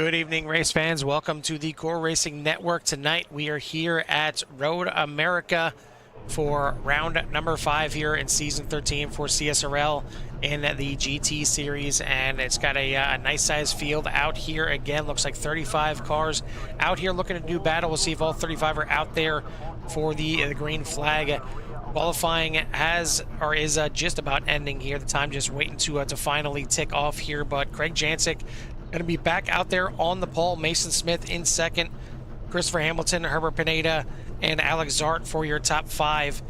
Good evening, race fans. Welcome to the Core Racing Network. Tonight we are here at Road America for round number 5 here in season 13 for CSRL in the GT series, and it's got a nice sized field out here. Again, looks like 35 cars out here looking to do battle. We'll see if all 35 are out there for the green flag. Qualifying is just about ending here. The time just waiting to finally tick off here, but Craig Jancic going to be back out there on the pole. Mason Smith in second, Christopher Hamilton, Herbert Pineda, and Alex Zart for your top 5.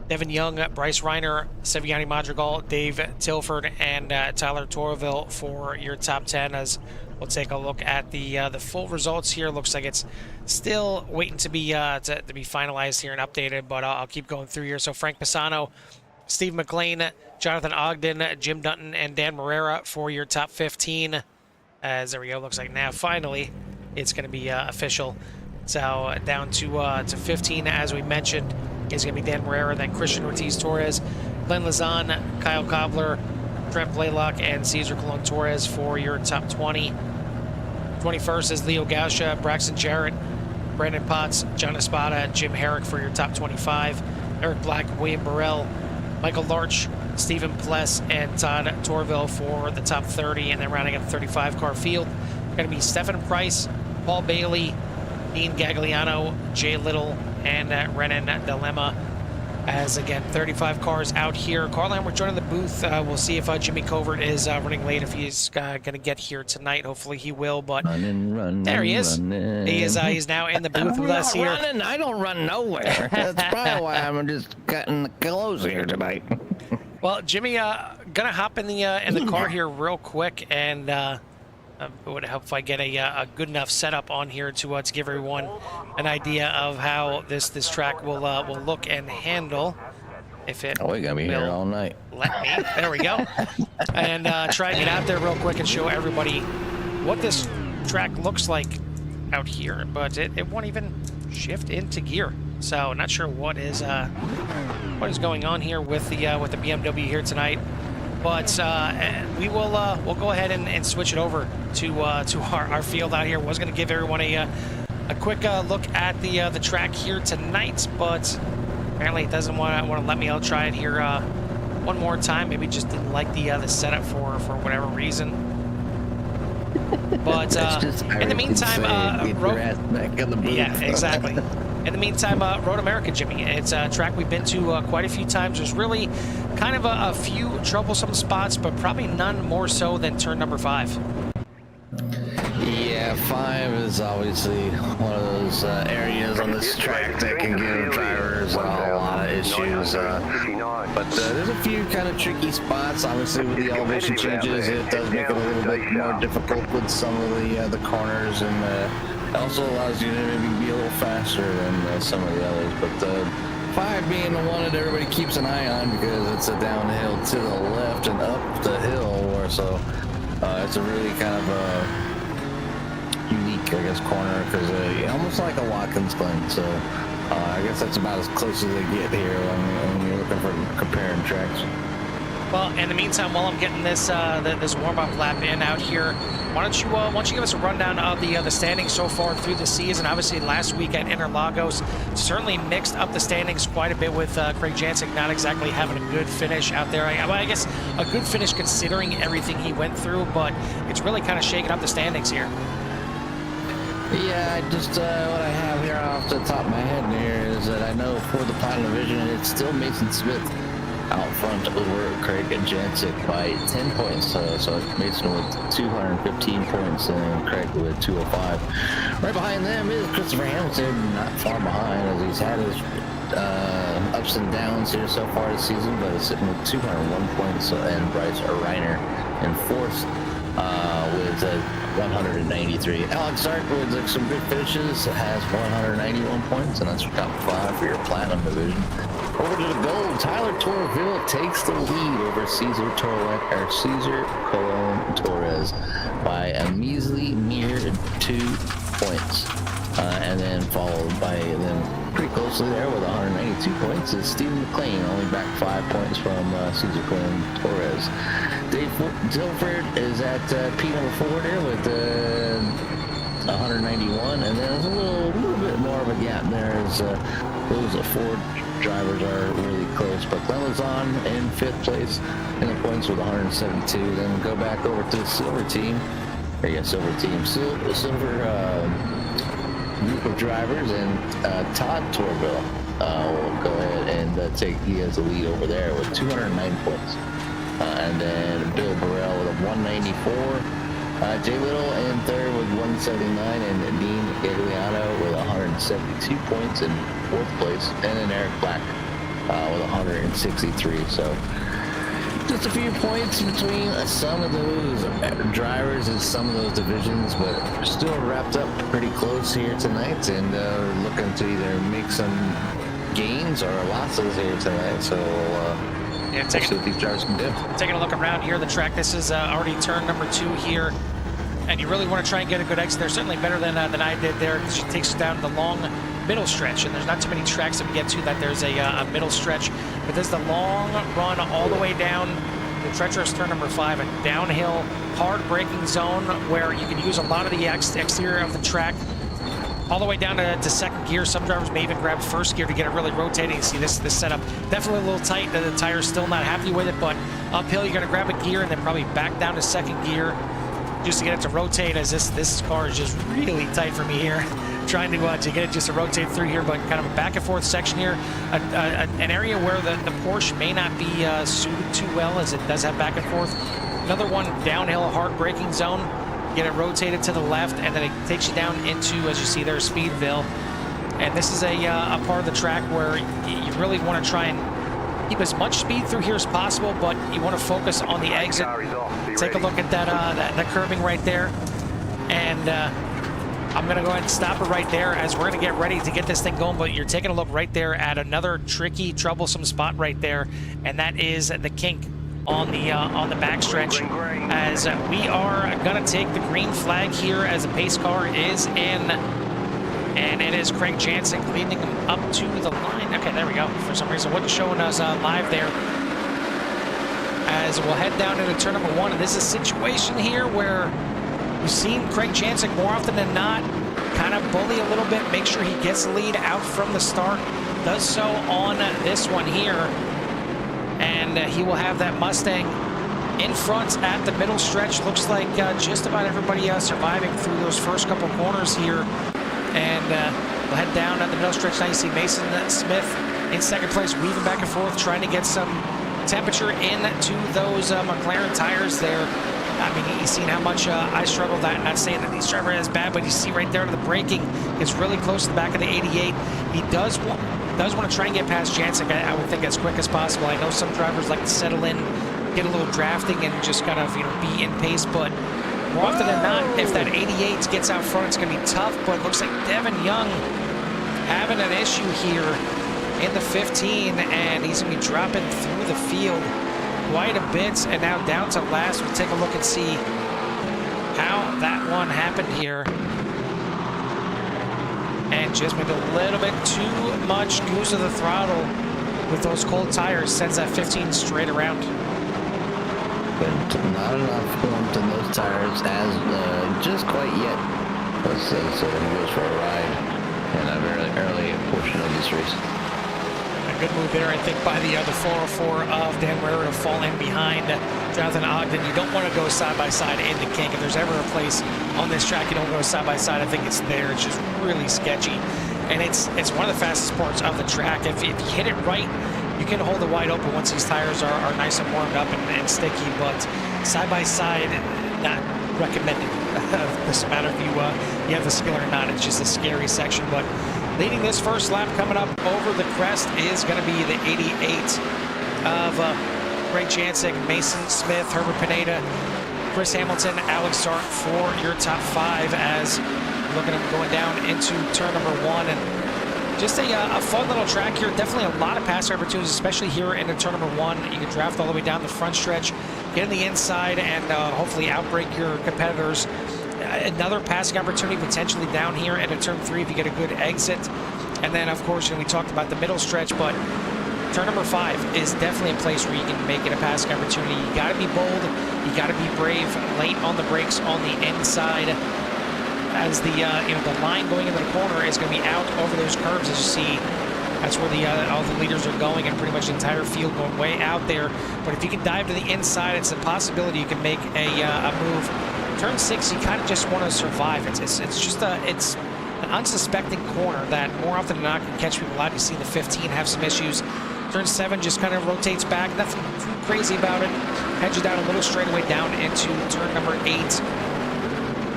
Devin Young, Bryce Reiner, Seviani Madrigal, Dave Tilford, and Tyler Torville for your top 10. As we'll take a look at the full results here. Looks like it's still waiting to be finalized here and updated, but I'll keep going through here. So Frank Pisano, Steve McLean, Jonathan Ogden, Jim Dutton, and Dan Morera for your top 15. As there we go, looks like now finally it's going to be official. So down to 15, as we mentioned, is going to be Dan Morera, then Christian Ortiz Torres, Glenn Lazan, Kyle Cobbler, Trent Blaylock, and Cesar Colon Torres for your top 20. 21st is Leo Gausha, Braxton Jarrett, Brandon Potts, John Espada, Jim Herrick for your top 25. Eric Black, William Burrell, Michael Larch, Stephen Pless, and Todd Torville for the top 30, and then rounding up the 35 car field, going to be Stephen Price, Paul Bailey, Dean Gagliano, Jay Little, and Renan Dilemma. As again, 35 cars out here. Carl Lambert joining the booth. We'll see if Jimmy Covert is running late, if he's going to get here tonight. Hopefully he will, but there he is. He's now in the booth with us here. Running. I don't run nowhere. That's probably why I'm just cutting the clothes here tonight. Well, Jimmy, gonna hop in the car here real quick, and it would help if I get a good enough setup on here to give everyone an idea of how this track will look and handle. If it we're gonna be here all night. Let me. There we go. And try and get out there real quick and show everybody what this track looks like out here. But it won't even shift into gear. So not sure what is going on here with the BMW here tonight. But we'll go ahead and switch it over to our field out here. Was going to give everyone a quick look at the track here tonight, but apparently it doesn't want to let me. I'll try it here one more time. Maybe just didn't like the setup for whatever reason. But in the meantime, yeah, exactly. In the meantime, Road America, Jimmy, it's a track we've been to quite a few times. There's really kind of a few troublesome spots, but probably none more so than turn number 5. Yeah, 5 is obviously one of those areas on this track that can give drivers a lot of issues. But there's a few kind of tricky spots. Obviously, with the elevation changes, it does make it a little bit more difficult with some of the corners, and it also allows you to maybe be a little faster than some of the others. But 5 being the one that everybody keeps an eye on because it's a downhill to the left and up the hill, or so it's a really kind of a unique, I guess, corner, because almost like a Watkins Glen. So I guess that's about as close as they get here when you're looking for comparing tracks. Well, in the meantime, while I'm getting this this warm-up lap in out here, why don't you give us a rundown of the standings so far through the season? Obviously, last week at Interlagos certainly mixed up the standings quite a bit with Craig Jancic not exactly having a good finish out there. I guess a good finish considering everything he went through, but it's really kind of shaking up the standings here. Yeah, just what I have here off the top of my head here is that I know for the Platinum Division, it's still Mason Smith out front over Craig Jancic by 10 points. So it's Mason with 215 points and Craig with 205. Right behind them is Christopher Hamilton, not far behind, as he's had his ups and downs here so far this season, but is sitting with 201 points. And Bryce Reiner in 4th with 193. Alex Zart with some good finishes has 191 points, and that's your top 5 for your Platinum Division. Over to the gold, Tyler Torville takes the lead over Cesar Colon Torres by a measly mere 2 points. And then followed by them pretty closely there with 192 points is Stephen McLean, only back 5 points from Cesar Colon Torres. Dave Tilford is at P number 4 there with 191, and then there's a little bit more of a gap there as those Ford drivers are really close. But Clemenzon in 5th place in the points with 172. Then go back over to the silver team. There you go, silver team, silver group of drivers, and Todd Torville will go ahead and he has the lead over there with 209 points. And then Bill Burrell with a 194. Jay Little in 3rd with 179, and Dean Gagliano with 172 points in 4th place, and then Eric Black with 163. So just a few points between some of those drivers and some of those divisions, but we're still wrapped up pretty close here tonight, and we're looking to either make some gains or losses here tonight. So yeah, we'll see what these drivers can do. Taking a look around here, the track, this is already turn number 2 here, and you really want to try and get a good exit there. Certainly better than I did there, because it takes you down the long middle stretch, and there's not too many tracks that we get to that there's a middle stretch, but there's the long run all the way down the treacherous turn number 5, a downhill, hard braking zone where you can use a lot of the exterior of the track all the way down to 2nd gear. Some drivers may even grab 1st gear to get it really rotating. You see this setup definitely a little tight. The tire's still not happy with it, but uphill you're going to grab a gear and then probably back down to 2nd gear just to get it to rotate, as this car is just really tight for me here. Trying to get it just to rotate through here, but kind of a back and forth section here. An area where the Porsche may not be suited too well, as it does have back and forth. Another one, downhill, hard braking zone. Get it rotated to the left, and then it takes you down into, as you see there, Speedville. And this is a part of the track where you really want to try and keep as much speed through here as possible, but you want to focus on the exit. Take a look at that curbing right there, and I'm going to go ahead and stop it right there as we're going to get ready to get this thing going. But you're taking a look right there at another tricky, troublesome spot right there, and that is the kink on the backstretch, as we are going to take the green flag here as the pace car is in, and it is Craig Jansen leading him up to the line. Okay, there we go. For some reason, it wasn't showing us live there. As we'll head down into turn number 1, and this is a situation here where we've seen Craig Jansen more often than not kind of bully a little bit, make sure he gets the lead out from the start. Does so on this one here. And he will have that Mustang in front at the middle stretch. Looks like just about everybody surviving through those first couple corners here. And we'll head down at the middle stretch. Now you see Mason Smith in 2nd place, weaving back and forth, trying to get some temperature into those McLaren tires there. I mean, you've seen how much I struggled at. Not saying that these drivers are as bad, but you see right there to the braking, it's really close to the back of the 88. He does want to try and get past Jansen, I would think, as quick as possible. I know some drivers like to settle in, get a little drafting, and just kind of, be in pace, but more often than not, if that 88 gets out front, it's going to be tough. But it looks like Devin Young having an issue here in the 15, and he's going to be dropping through the field quite a bit, and now down to last. We'll take a look and see how that one happened here. And just maybe a little bit too much goose to the throttle with those cold tires, sends that 15 straight around. But not enough warmth in those tires as just quite yet. So he goes for a ride in a very early portion of this race. A good move there, I think, by the 404 of Dan Weber to fall in behind Jonathan Ogden. You don't want to go side by side in the kink. If there's ever a place on this track you don't go side by side, I think it's there. It's just really sketchy, and it's one of the fastest parts of the track. If you hit it right, you can hold it wide open once these tires are nice and warmed up and sticky. But side by side, not recommended. Doesn't matter if you have the skill or not. It's just a scary section. But leading this first lap, coming up over the crest, is going to be the 88 of Craig Jansen, Mason Smith, Herbert Pineda, Chris Hamilton, Alex Sark for your top 5, as looking at going down into turn number 1. And just a fun little track here. Definitely a lot of passing opportunities, especially here into turn number 1. You can draft all the way down the front stretch, get in the inside, and hopefully outbreak your competitors. Another passing opportunity potentially down here into turn 3 if you get a good exit. And then, of course, we talked about the middle stretch, but turn number 5 is definitely a place where you can make it a passing opportunity. You got to be bold. You got to be brave late on the brakes on the inside. as the you know, the line going into the corner is going to be out over those curves, as you see. That's where the all the leaders are going, and pretty much the entire field going way out there. But if you can dive to the inside, it's a possibility you can make a move. Turn 6, you kind of just want to survive. It's just it's an unsuspecting corner that more often than not can catch people out. You see the 15 have some issues. Turn 7 just kind of rotates back. Nothing too crazy about it. Heads you down a little straightaway down into turn number 8,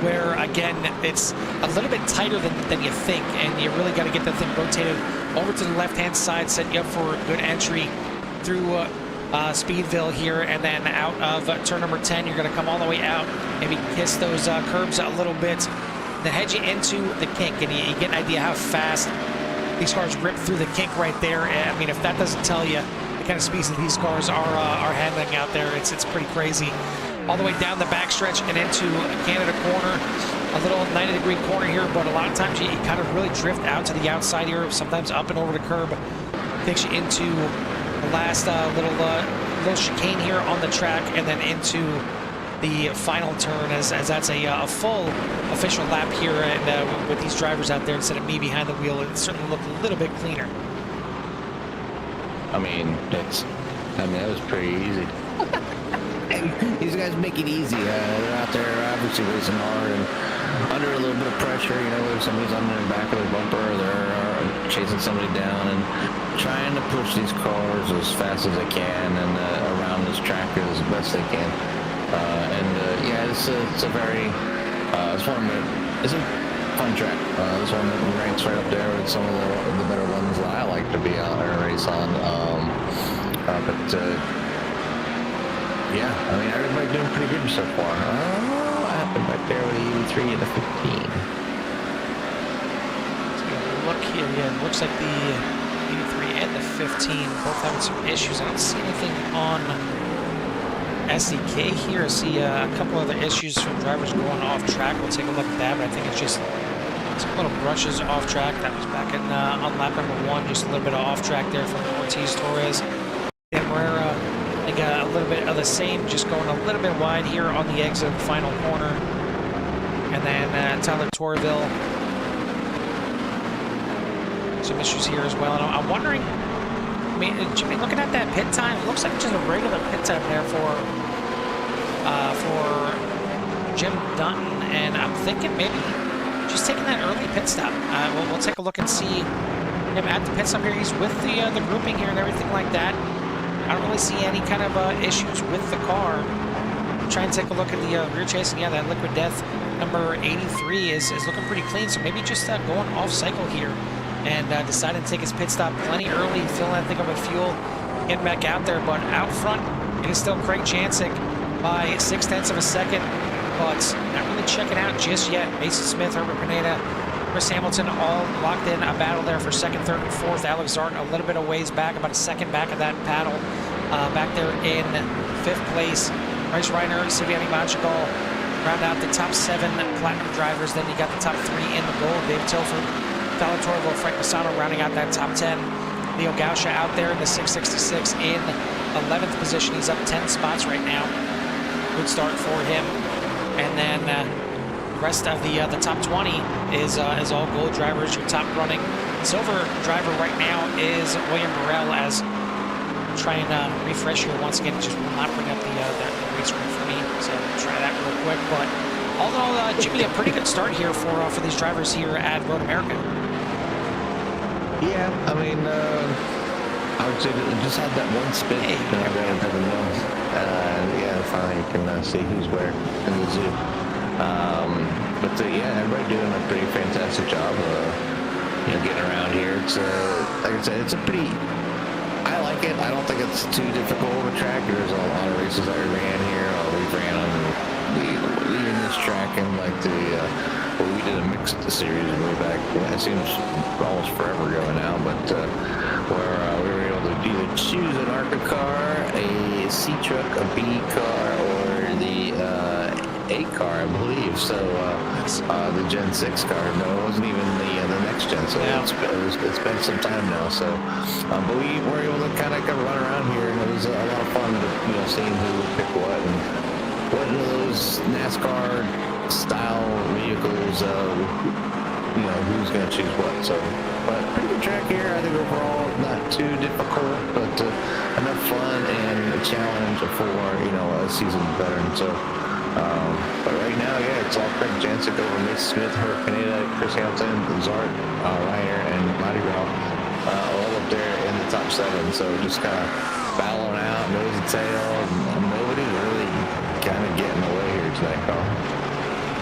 where again it's a little bit tighter than you think, and you really got to get that thing rotated over to the left-hand side, set you up for a good entry through Speedville here, and then out of turn number 10, you're going to come all the way out, maybe kiss those curbs a little bit, then head you into the kink, and you get an idea how fast these cars rip through the kink right there. I mean, if that doesn't tell you the kind of speeds that these cars are handling out there, it's pretty crazy. All the way down the backstretch and into Canada corner, a little 90-degree corner here, but a lot of times you kind of really drift out to the outside here, sometimes up and over the curb, takes you into the last little chicane here on the track, and then into the final turn, as that's a full official lap here, and with these drivers out there instead of me behind the wheel, it certainly looked a little bit cleaner. I mean, that was pretty easy. These guys make it easy. They're out there obviously racing hard and under a little bit of pressure. You know, if somebody's on the back of the bumper, they're chasing somebody down and trying to push these cars as fast as they can and around this track as best they can. Yeah, it's a very it's a fun track. This one ranks right up there with some of the better ones that I like to be out there race on. Yeah, I mean, everybody's doing pretty good so far. Oh, what happened right there with the 83 and the 15? Let's get a look here. Yeah, it looks like the 83 and the 15 both having some issues. I don't see anything on SDK here. I see a couple other issues from drivers going off track. We'll take a look at that, but I think it's just some little brushes off track. That was back in on lap number 1, just a little bit of off track there from Ortiz Torres. And Herrera, I think a little bit of the same, just going a little bit wide here on the exit of the final corner. And then Tyler Torville, some issues here as well. And I'm wondering, I mean, Jimmy, looking at that pit time, it looks like just a regular pit time there for Jim Dutton, and I'm thinking maybe just taking that early pit stop. We'll take a look and see him at the pit stop here. He's with the grouping here and everything like that. I don't really see any kind of issues with the car. Try and take a look at the rear chasing. Yeah, that Liquid Death number 83 is looking pretty clean. So maybe just going off cycle here and deciding to take his pit stop plenty early, filling that thing up with fuel, getting back out there. But out front, it is still Craig Chancik by 0.6 of a second, but not really checking out just yet. Mason Smith, Herbert Pineda, Chris Hamilton all locked in a battle there for 2nd, 3rd, and 4th. Alex Zart a little bit of ways back, about a second back of that paddle. Back there in 5th place, Bryce Reiner, Siviani Madrigal round out the top 7 platinum drivers. Then you got the top 3 in the gold. David Tilford, Tyler Torville, Frank Bassano rounding out that top 10. Leo Gausha out there in the 666 in 11th position. He's up 10 spots right now. Good start for him. And then the rest of the top 20 is all gold drivers. Your top running silver driver right now is William Burrell. As try and refresh here once again, just will not bring up the race screen for me, so try that real quick. But all in all, Jimmy, a pretty good start here for these drivers here at Road America. Yeah, I mean, I would say that it just had that one spin. Hey, yeah, finally you can see who's where in the zoo. But yeah, everybody doing a pretty fantastic job, getting around here. It's like I said, it's a pretty. I like it. I don't think it's too difficult of a track. There's a lot of races that we ran here. We ran on leaving this track and like well, we did a mixed series way back. It seems almost forever ago now, but where we were able to either choose an ARCA car, a C truck, a B car, or the A car, I believe. So the Gen 6 car. No, it wasn't even the next gen. So yeah. It's been some time now. So, but we were able to kind of run around here, and it was a lot of fun to seeing who would pick what and what those NASCAR style vehicles, you know, who's going to choose what. So, but pretty good track here. I think overall not too difficult, but enough fun and a challenge for, you know, a seasoned veteran. So, but right now, yeah, it's all Craig Jansic over Mason Smith, Herb Pineda, Chris Hamilton, Zart, Reiner, and Marty Ralph, all up there in the top 7. So just kind of battling out, nose to tail. Nobody's really kind of getting away here tonight, Carl.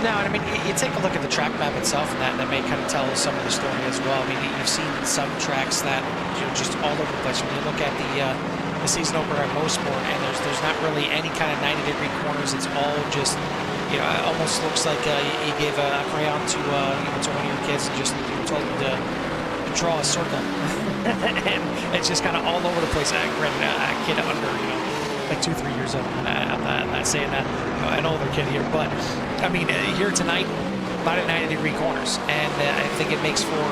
No, and I mean, you take a look at the track map itself, and that may kind of tell some of the story as well. I mean, you've seen some tracks that, you know, just all over the place. When you look at the season opener at Motorsport, and there's not really any kind of 90-degree corners. It's all just, you know, it almost looks like you gave a crayon to you know, to one of your kids and just told them to draw a circle, and it's just kind of all over the place. Granted, a kid under, you know, like 2-3 years old. I'm not saying that, you know, an older kid here, but I mean, here tonight, a lot of 90-degree corners, and I think it makes for,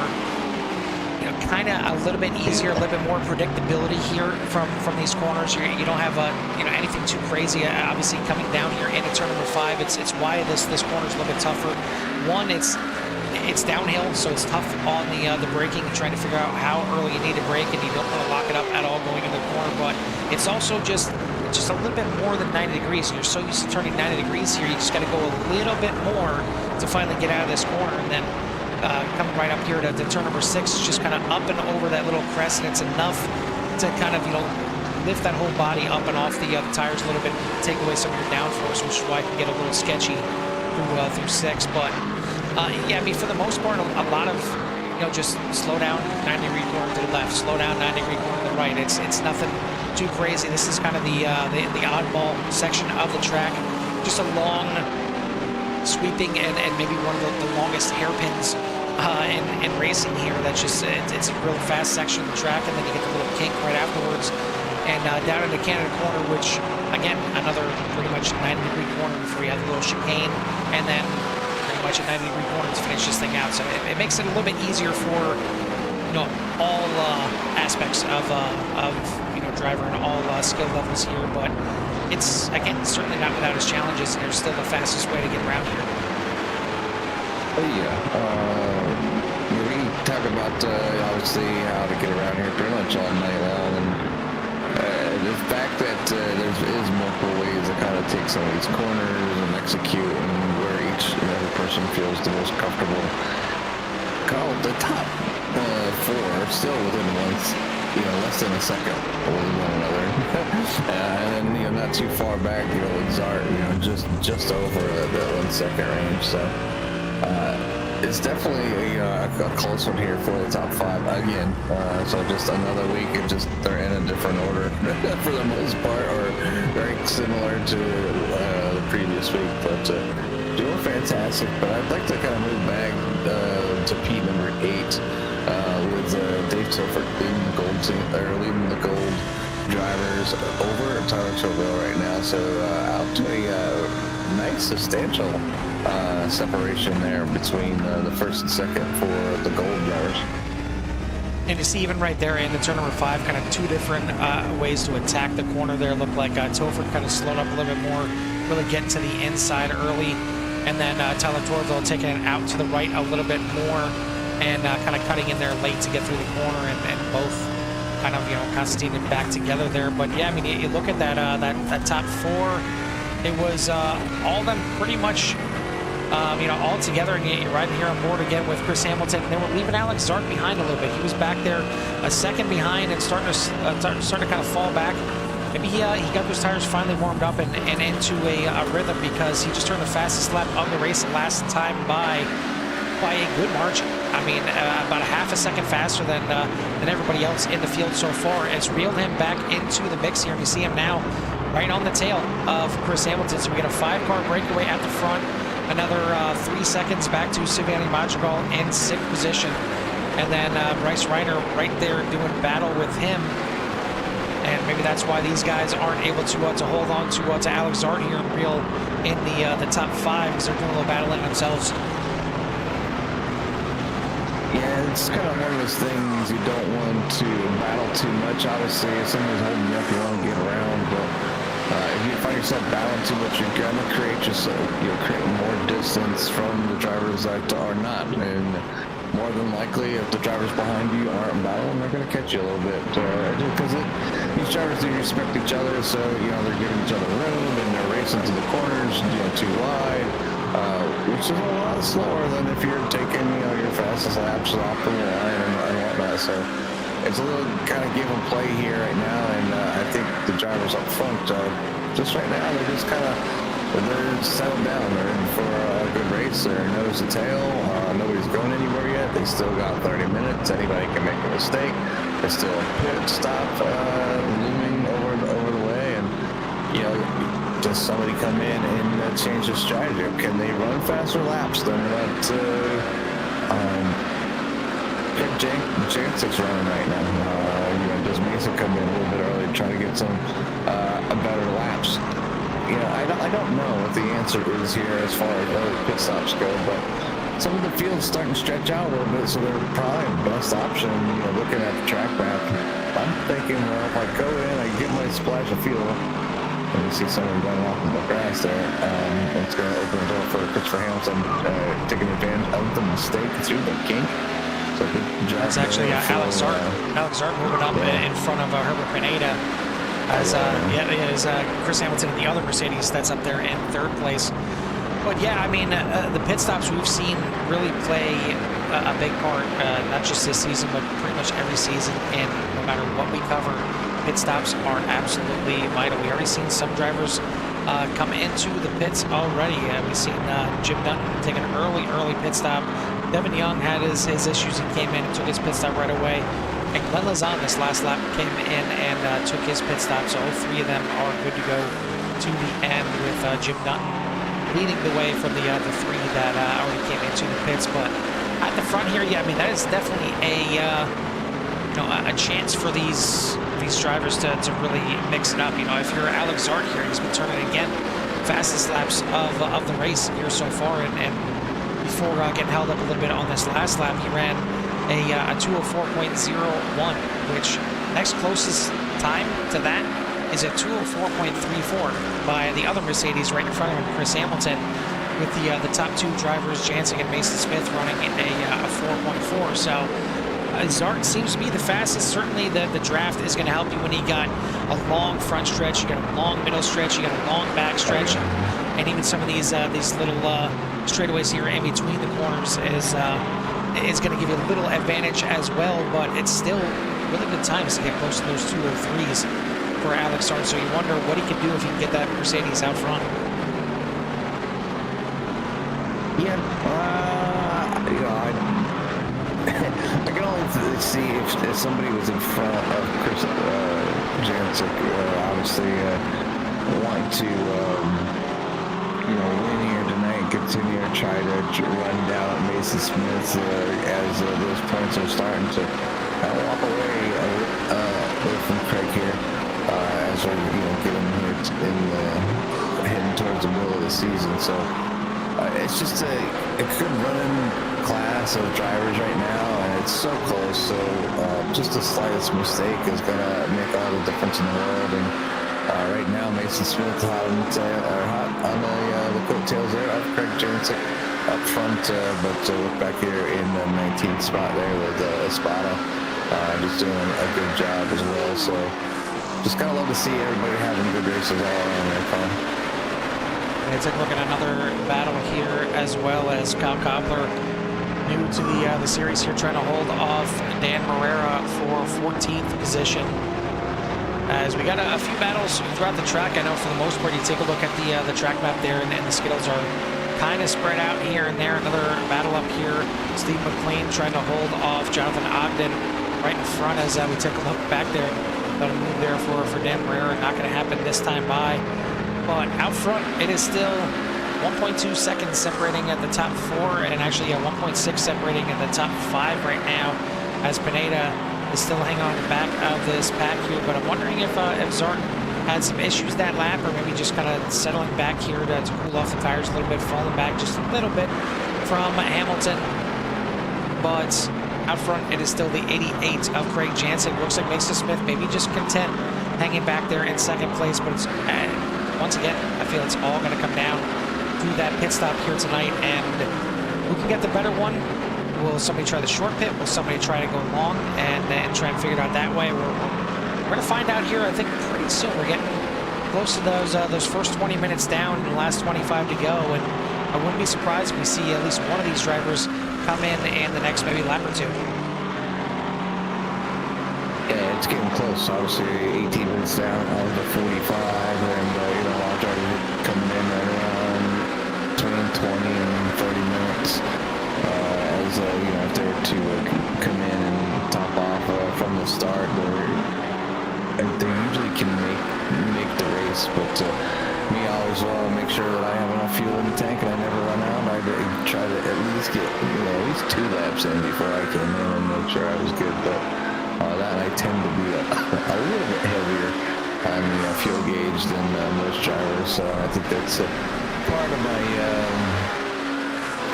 you know, kind of a little bit easier, a little bit more predictability here from these corners. You don't have you know, anything too crazy. Obviously, coming down here into turn number 5, it's why this corner is a little bit tougher. One, it's downhill, so it's tough on the braking, trying to figure out how early you need to brake, and you don't want to lock it up at all going into the corner. But it's also just a little bit more than 90 degrees. You're so used to turning 90 degrees here, you just got to go a little bit more to finally get out of this corner. And then coming right up here to turn number 6, just kind of up and over that little crest, and it's enough to kind of, you know, lift that whole body up and off the tires a little bit, take away some of your downforce, which is why it can get a little sketchy through 6. But yeah, I mean, for the most part, a lot of, you know, just slow down, 90-degree corner to the left, slow down, 90-degree corner to the right. It's nothing too crazy. This is kind of the oddball section of the track, just a long sweeping and maybe one of the longest hairpins in racing here. That's just it's a real fast section of the track, and then you get the little kink right afterwards, and down into Canada corner, which again, another pretty much 90-degree corner before you have the little chicane, and then pretty much a 90-degree corner to finish this thing out. So it makes it a little bit easier for, you know, all aspects of you know, driver and all skill levels here. But it's, again, certainly not without its challenges, and there's still the fastest way to get around here. We talk about obviously how to get around here pretty much all night long, and the fact that there is multiple ways to kind of take some of these corners and execute, and where each and every person feels the most comfortable. Carl, the top 4 still within you know, less than a second with one another, and then, you know, not too far back, you know, with Zart, you know, just over the 1 second range. So it's definitely a close one here for the top 5 again. So just another week, and just they're in a different order for the most part, or very similar to the previous week, but doing fantastic. But I'd like to kind of move back to P number 8 with Dave Tilford leading the gold drivers over Tyler Terrell right now. So out to a nice substantial separation there between the first and second for the gold drivers. And you see even right there in the turn number 5, kind of 2 different ways to attack the corner there. Looked like Tilford kind of slowed up a little bit more, really getting to the inside early, and then Tyler Torville taking it out to the right a little bit more, and kind of cutting in there late to get through the corner, and both kind of, you know, Constantine back together there. But yeah, I mean, you look at that top 4, it was all of them pretty much, you know, all together, and you're riding here on board again with Chris Hamilton. They were leaving Alex Zart behind a little bit. He was back there a second behind and starting to kind of fall back. Maybe he got those tires finally warmed up and into a rhythm, because he just turned the fastest lap of the race last time by a good margin. I mean, about a half a second faster than everybody else in the field so far. It's reeled him back into the mix here, and you see him now right on the tail of Chris Hamilton. So we get a 5-car breakaway at the front, another 3 seconds back to Silvani Madrigal in 6th position, and then Bryce Reiner right there doing battle with him. And maybe that's why these guys aren't able to hold on to Alex Zart here and reel in the top 5, because they're doing a little battling themselves. Yeah, it's kind of one of those things you don't want to battle too much. Obviously, if somebody's holding you up, you want to get around, but If you find yourself battling too much, you're gonna create create more distance from the drivers that are not, and more than likely, if the drivers behind you aren't battling, they're gonna catch you a little bit, because these drivers do respect each other, so they're giving each other room and they're racing to the corners, too wide, which is a lot slower than if you're taking your fastest laps off the line and whatnot. So it's a little kind of give and play here right now, and I think the drivers up front, just right now, they're settled down. They're in for a good race. They're nose to tail. Nobody's going anywhere yet. They still got 30 minutes. Anybody can make a mistake. There's still a pit stop looming over the way, and does somebody come in and change the strategy? Can they run faster laps than what Jantic's running right now? Does Mason come in a little bit early, trying to get some better laps? I don't know what the answer is here as far as early pit stops go, but some of the field's starting to stretch out a little bit, so they're probably the best option. Looking at the track map, I'm thinking, well, if I go in, I get my splash of fuel, and you see someone running off in the grass there, it's going to open the door for Christopher Hamilton taking advantage of the mistake through the kink. So good job. That's actually Alex Zart. Alex Zart moving up in front of Herbert Pineda. As Chris Hamilton and the other Mercedes that's up there in third place. But yeah, I mean, the pit stops we've seen really play a big part, not just this season, but pretty much every season. And no matter what we cover, pit stops are absolutely vital. We already seen some drivers come into the pits already. We've seen Jim Dutton take an early pit stop. Devin Young had his issues and came in and took his pit stop right away. And Glenn Lazan this last lap came in and took his pit stop, so all three of them are good to go to the end, with Jim Dutton leading the way from the three that already came into the pits. But at the front here, yeah, I mean, that is definitely a chance for these drivers to really mix it up. If you're Alex Zart here, he's been turning again fastest laps of the race here so far, and before getting held up a little bit on this last lap, he ran a 204.01, which next closest time to that is a 204.34 by the other Mercedes right in front of him, Chris Hamilton, with the top two drivers, Jantic and Mason Smith, running a 4.4. So Zart seems to be the fastest. Certainly the draft is going to help you when you got a long front stretch, you got a long middle stretch, you got a long back stretch, and even some of these little straightaways here in between the corners is going to give you a little advantage as well, but it's still really good times to get close to those 203s for Alex Zart. So you wonder what he can do if he can get that Mercedes out front. Yeah, I can only see if somebody was in front of Chris Jantic, obviously want to win here tonight, continue to try to run down Mason Smith as those points are starting to walk away from Craig here as we're getting here heading towards the middle of the season. So it's just a good running class of drivers right now, and it's so close. So just the slightest mistake is going to make all the difference in the world. And right now, Mason Smith hot on the coattails there of Craig Jantic up front, but look back here in the 19th spot there with Espada, just doing a good job as well. So just kind of love to see everybody having good races all around their car. And take a look at another battle here as well, as Kyle Koppler, new to the series here, trying to hold off Dan Morera for 14th position. As we got a few battles throughout the track. I know for the most part, you take a look at the track map there, and the Skittles are kind of spread out here and there. Another battle up here. Steve McLean trying to hold off Jonathan Ogden right in front as we take a look back there. Got a move there for Dan Morera. Not going to happen this time by. But out front, it is still 1.2 seconds separating at the top four, and actually 1.6 separating in the top five right now, as Pineda is still hanging on the back of this pack here. But I'm wondering if Zart had some issues that lap, or maybe just kind of settling back here to cool off the tires a little bit, falling back just a little bit from Hamilton. But out front, it is still the 88 of Craig Jantic. Looks like Mason Smith maybe just content hanging back there in second place, but it's, once again, I feel it's all going to come down to that pit stop here tonight, and who can get the better one? Will somebody try the short pit? Will somebody try to go long and try and figure it out that way? We're going to find out here, I think, pretty soon. We're getting close to those first 20 minutes down and the last 25 to go, and I wouldn't be surprised if we see at least one of these drivers come in the next maybe lap or two. Yeah, it's getting close. Obviously, 18 minutes down on the 45, and I'll try to come in right around between 20 and 30 minutes. As if they were to come in and top off from the start, they usually can make the race. But me, I always make sure that I have enough fuel in the tank and I never run out. I try to at least get at least 2 laps in before I came in and make sure I was good. But that I tend to be a little bit heavier on the fuel gauge than most drivers. So I think that's part of my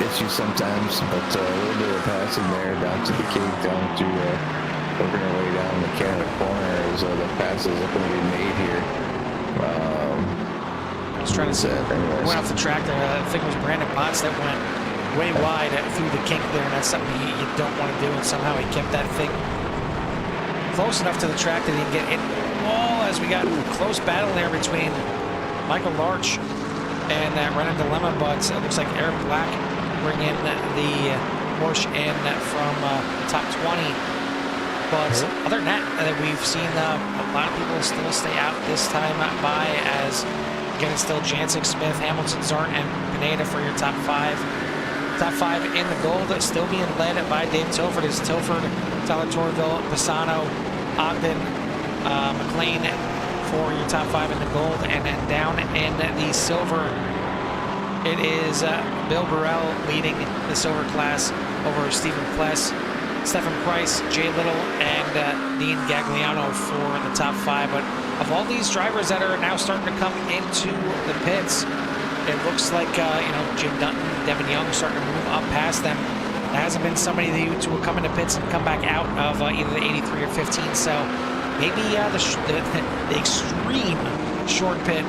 issue sometimes, but a little bit of passing there down to the cake, down to working our way down the Canada corner as the passes are going to be made here. I was trying to say, went off the track there. I think it was Brandon Potts that went way wide through the kink there, and that's something you don't want to do, and somehow he kept that thing close enough to the track that he can get in the wall, as we got a close battle there between Michael Larch and Renan Dilemma, but it looks like Eric Black bring in the Porsche in from top 20. But other than that, we've seen a lot of people still stay out this time by, as again it's still Jancic, Smith, Hamilton, Zart, and Pineda for your top 5. Top 5 in the gold, still being led by Dave Tilford. Is Tilford, Tyler Torville, Pisano, Ogden, McLean for your top 5 in the gold, and then down in the silver, it is Bill Burrell leading the silver class over Stephen Pless, Stephen Price, Jay Little, and Dean Gagliano for the top 5. But of all these drivers that are now starting to come into the pits, it looks like Jim Dutton, Devin Young starting to move up past them. There hasn't been somebody to come into pits and come back out of either the 83 or 15. So maybe the extreme short pit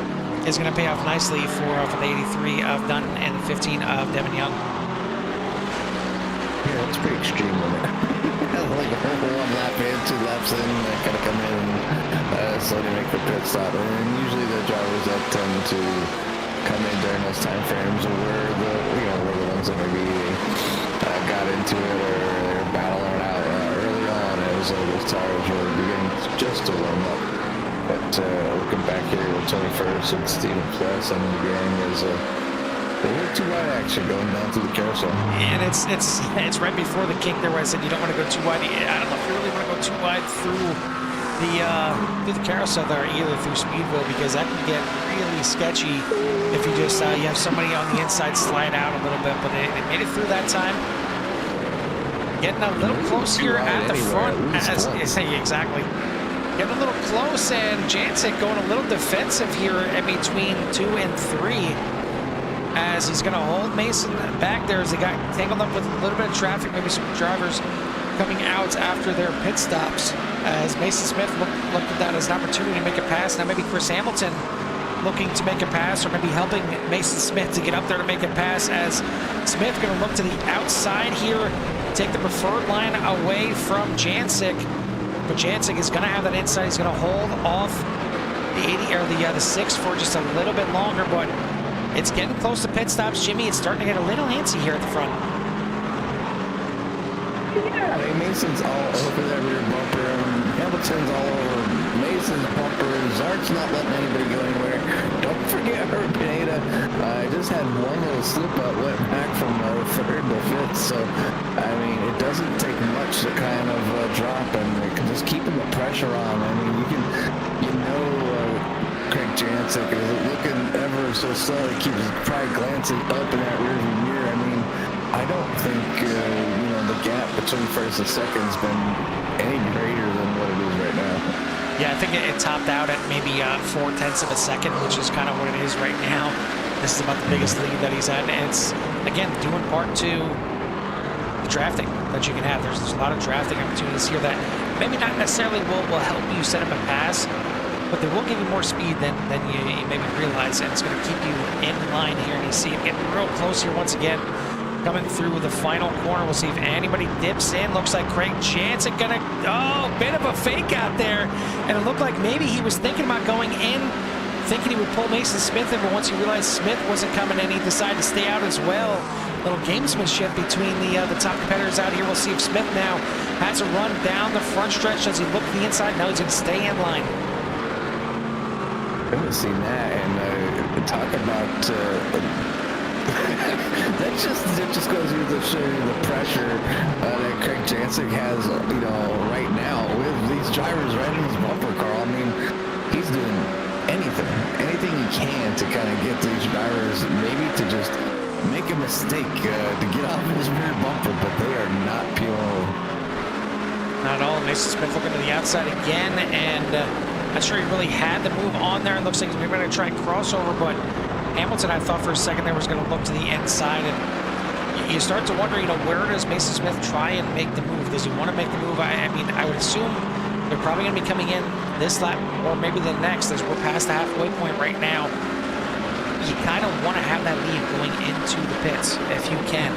is going to pay off nicely for the 83 of Dutton and the 15 of Devin Young. Yeah, it's pretty extreme, isn't it? Like a whole 1 lap in, 2 laps in, they kind of come in and slowly make the pit stop. And usually the drivers that tend to come in during those time frames were the ones that maybe got into it or they were battling out early on as those tires were beginning just to warm up. But looking back here with Tony First and Stephen Pless and the gang is a little too wide action going down through the carousel. And it's right before the kink there where I said you don't want to go too wide. I don't know if you really want to go too wide through the carousel there, either through Speedville, because that can get really sketchy if you just you have somebody on the inside slide out a little bit. But they made it through that time. Getting a little close here at the front. Exactly. Getting a little close, and Jancic going a little defensive here in between 2 and 3, as he's going to hold Mason back there as they got tangled up with a little bit of traffic, maybe some drivers coming out after their pit stops, as Mason Smith looked at that as an opportunity to make a pass. Now maybe Chris Hamilton looking to make a pass, or maybe helping Mason Smith to get up there to make a pass, as Smith going to look to the outside here, take the preferred line away from Jancic. But Jancic is going to have that inside. He's going to hold off the 80 or the 6 for just a little bit longer, but it's getting close to pit stops. Jimmy, it's starting to get a little antsy here at the front. Yeah, I mean, Mason's all over that rear bumper. Hamilton's all over Mason's bumper. Zart's not letting anybody go anywhere. Don't forget her Pineda. I just had one little slip up, went back from 3rd to 5th. So, I mean, it doesn't take much to kind of drop, and just keeping the pressure on. I mean, Craig Jancic is looking ever so slow. He keeps probably glancing up in that rearview mirror. I mean, I don't think the gap between first and second's been any greater than what it is right now. Yeah, I think it topped out at maybe 0.4 of a second, which is kind of what it is right now. This is about the biggest lead that he's had, and it's again due in part to the drafting that you can have. There's a lot of drafting opportunities here that maybe not necessarily will help you set up a pass, but they will give you more speed than you maybe realize, and it's going to keep you in line here. And you see it getting real close here once again, coming through the final corner. We'll see if anybody dips in. Looks like Craig Jansen gonna, oh, bit of a fake out there, and it looked like maybe he was thinking about going in, thinking he would pull Mason Smith in, but once he realized Smith wasn't coming in, he decided to stay out as well. Little gamesmanship between the top competitors out here. We'll see if Smith now has a run down the front stretch. Does he look to the inside? No, he's going to stay in line. I haven't seen that, and talk about that just goes to show you the pressure that Craig Jansen has, you know, right now with these drivers riding his bumper car. I mean, he's doing anything he can to kind of get these drivers maybe to just make a mistake to get off his rear bumper, but they are not peeling. Not at all. Mason Smith looking to the outside again, and not sure he really had the move on there. It looks like he's maybe going to try and crossover, but Hamilton, I thought for a second there, was going to look to the inside, and you start to wonder, you know, where does Mason Smith try and make the move? Does he want to make the move? I mean, I would assume they're probably going to be coming in this lap or maybe the next, as we're past the halfway point right now. You kind of want to have that lead going into the pits if you can.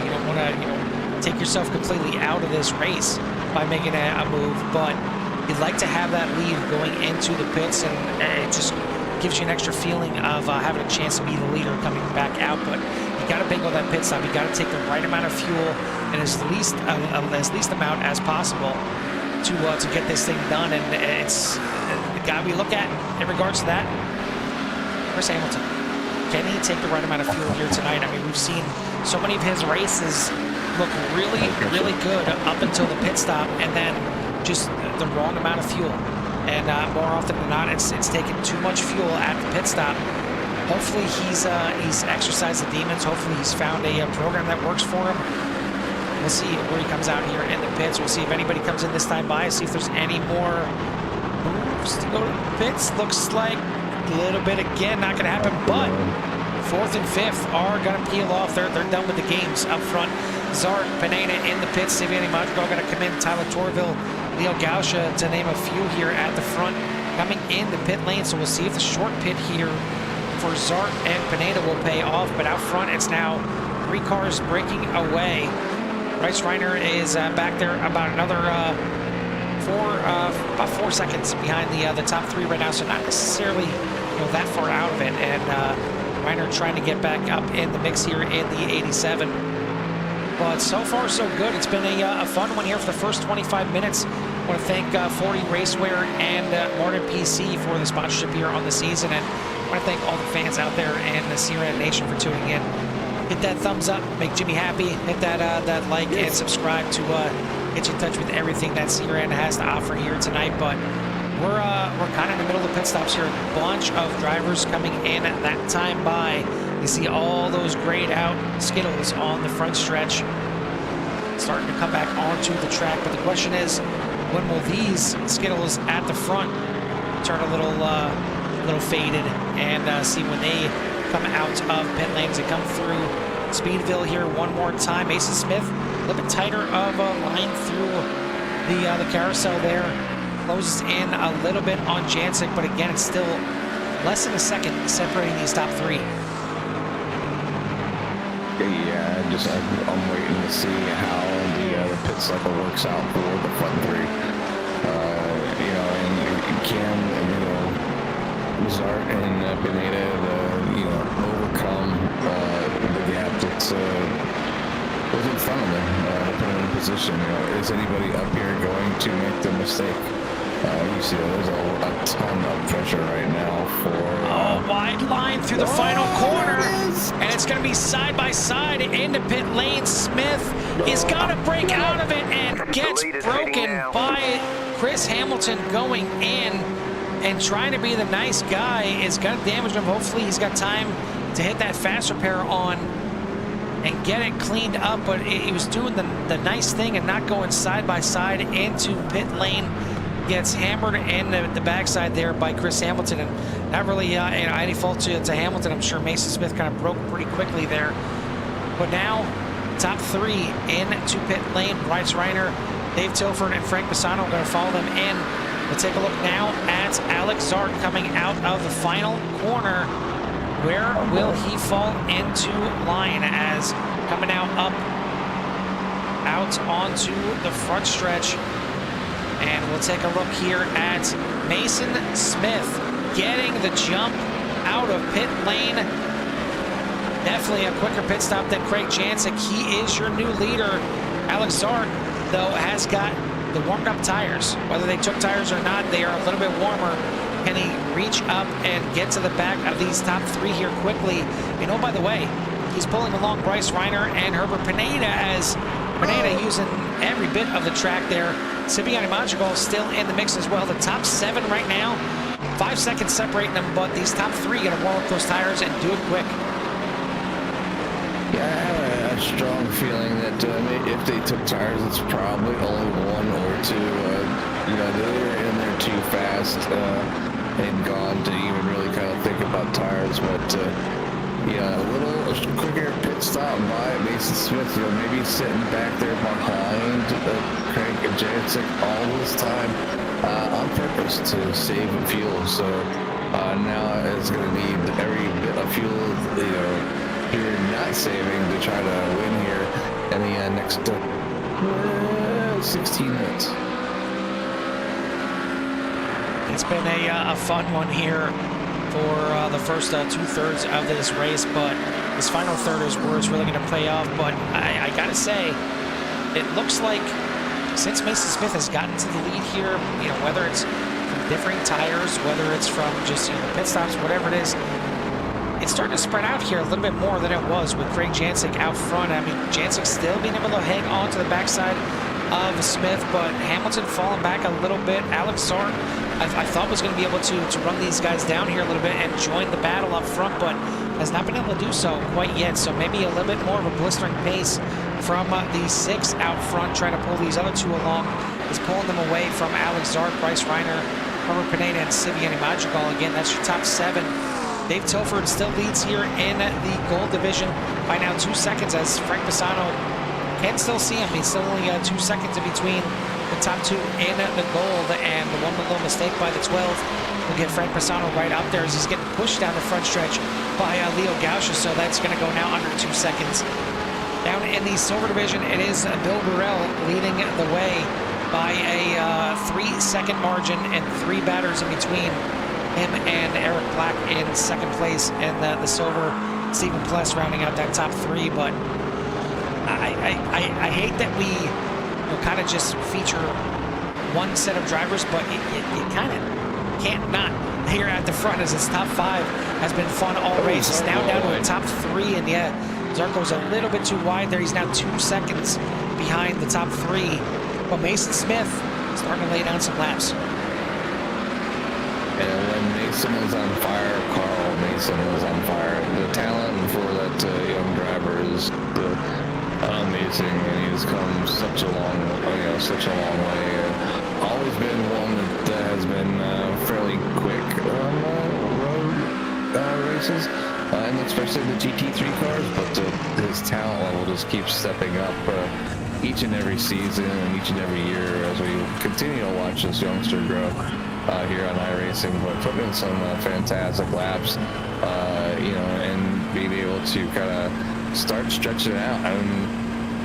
You don't want to, you know, take yourself completely out of this race by making a move, but you'd like to have that lead going into the pits, and it just gives you an extra feeling of having a chance to be the leader coming back out. But you got to bingo that pit stop. You got to take the right amount of fuel and as least amount as possible to get this thing done. And it's the guy we look at in regards to that, Chris Hamilton. Can he take the right amount of fuel here tonight? I mean, we've seen so many of his races look really, really good up until the pit stop, and then just the wrong amount of fuel. And more often than not, it's taking too much fuel at the pit stop. Hopefully he's exercised the demons. Hopefully he's found a program that works for him. We'll see where he comes out here in the pits. We'll see if anybody comes in this time by, see if there's any more moves to go to the pits. Looks like a little bit again, not going to happen, but 4th and 5th are going to peel off. They're done with the games up front. Zart, Pineda in the pits. Siviani Madrigal going to come in. Tyler Torville, Leo Gausha, to name a few here at the front, coming in the pit lane. So we'll see if the short pit here for Zart and Pineda will pay off. But out front, it's now 3 cars breaking away. Bryce Reiner is back there about another about 4 seconds behind the top 3 right now. So not necessarily, you know, that far out of it. And Reiner trying to get back up in the mix here in the 87. But so far, so good. It's been a fun one here for the first 25 minutes. I want to thank 40 Racewear and Martin PC for the sponsorship here on the season. And I want to thank all the fans out there and the CRN Nation for tuning in. Hit that thumbs up, make Jimmy happy. Hit that like and subscribe to get you in touch with everything that CRN has to offer here tonight. But we're kind of in the middle of the pit stops here. A bunch of drivers coming in at that time by. You see all those grayed out Skittles on the front stretch starting to come back onto the track. But the question is, when will these Skittles at the front turn a little faded, and see when they come out of pit lanes and come through Speedville here one more time. Mason Smith a little bit tighter of a line through the carousel there. Closes in a little bit on Jansic, but again, it's still less than a second separating these top 3. Yeah, I'm waiting to see how the pit cycle works out for the front 3. You know, and can, you know, Zart and Pineda, you know, overcome the gap that's was in front of them, put them in position. You know, is anybody up here going to make the mistake? You see, there's a ton of pressure right now for wide line through the final corner, and it's going to be side by side into pit lane. Smith is going to break out of it and gets broken by Chris Hamilton going in and trying to be the nice guy. Is going to damage him. Hopefully he's got time to hit that fast repair on and get it cleaned up, but he was doing the nice thing and not going side by side into pit lane. Gets hammered in the backside there by Chris Hamilton, and not really any fault to Hamilton. I'm sure Mason Smith kind of broke pretty quickly there. But now, top 3 into pit lane. Bryce Reiner, Dave Tilford, and Frank Bassano are going to follow them in. We'll take a look now at Alex Zart coming out of the final corner. Where will he fall into line as coming out onto the front stretch? And we'll take a look here at Mason Smith getting the jump out of pit lane. Definitely a quicker pit stop than Craig Jancic. He is your new leader. Alex Zart, though, has got the warmed up tires. Whether they took tires or not, they are a little bit warmer. Can he reach up and get to the back of these top three here quickly? And oh, by the way, he's pulling along Bryce Reiner and Herbert Pineda, as Pineda using every bit of the track there. Sibiani Madrigal still in the mix as well. The top 7 right now, 5 seconds separating them, but these top 3 going to warm up those tires and do it quick. Yeah, I have a strong feeling that if they took tires, it's probably only 1 or 2. They were in there too fast and gone to even really kind of think about tires. But yeah, a little quicker pit stop by Mason Smith. Maybe sitting back there behind Craig Jancic all this time on purpose to save fuel. So now it's going to need every bit of fuel you're not saving to try to win here in the next 16 minutes. It's been a fun one here for the first 2/3 of this race, but this final third is where it's really going to play off. But I gotta say, it looks like since Mason Smith has gotten to the lead here, whether it's from differing tires, whether it's from just pit stops, whatever it is, it's starting to spread out here a little bit more than it was with Craig Jancic out front. I mean, Jancic still being able to hang on to the backside of Smith, but Hamilton falling back a little bit. Alex Zart, I thought was going to be able to run these guys down here a little bit and join the battle up front, but has not been able to do so quite yet. So maybe a little bit more of a blistering pace from the 6 out front, trying to pull these other 2 along. Is pulling them away from Alex Zart, Bryce Reiner, Herbert Pineda, and Sibiani Madrigal. Again, that's your top 7. Dave Tilford still leads here in the gold division by now 2 seconds, as Frank Pisano can still see him. He's still only 2 seconds in between the top 2 in the gold, and the one little mistake by the 12 will get Frank Pisano right up there as he's getting pushed down the front stretch by Leo Gausha, so that's going to go now under 2 seconds. Down in the silver division, it is Bill Burrell leading the way by a 3-second margin and 3 batters in between him and Eric Black in second place, and the silver, Stephen Pless rounding out that top 3. But I hate that we kind of just feature one set of drivers, but you kind of can't not here at the front, as its top 5 has been fun all race. It's now down to the top 3, and yeah, Zarco's a little bit too wide there. He's now 2 seconds behind the top 3, but Mason Smith starting to lay down some laps. And when Mason was on fire, Carl Mason was on fire. The talent for that young driver is amazing, and he's come such a long way. Always been one that has been fairly quick on road races, and especially the GT3 cars. But his talent level just keeps stepping up each and every season and each and every year as we continue to watch this youngster grow here on iRacing. But putting in some fantastic laps, and being able to kind of start stretching it out.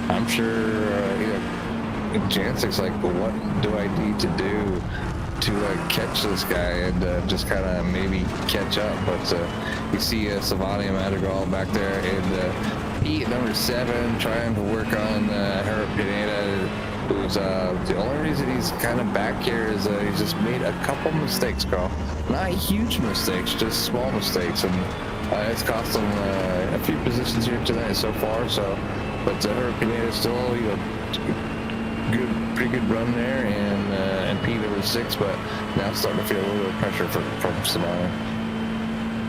I'm sure Jancic's like, what do I need to do to catch this guy and just kind of maybe catch up? But you see Sibiani Madrigal back there in heat number 7 trying to work on Herbert Pineda, who's the only reason he's kind of back here is he's just made a couple mistakes, Carl. Not huge mistakes, just small mistakes, and it's cost him a few positions here tonight so far. So, but Herbert Pineda still, pretty good run there, and P number 6, but now starting to feel a little bit of pressure from Sibiani.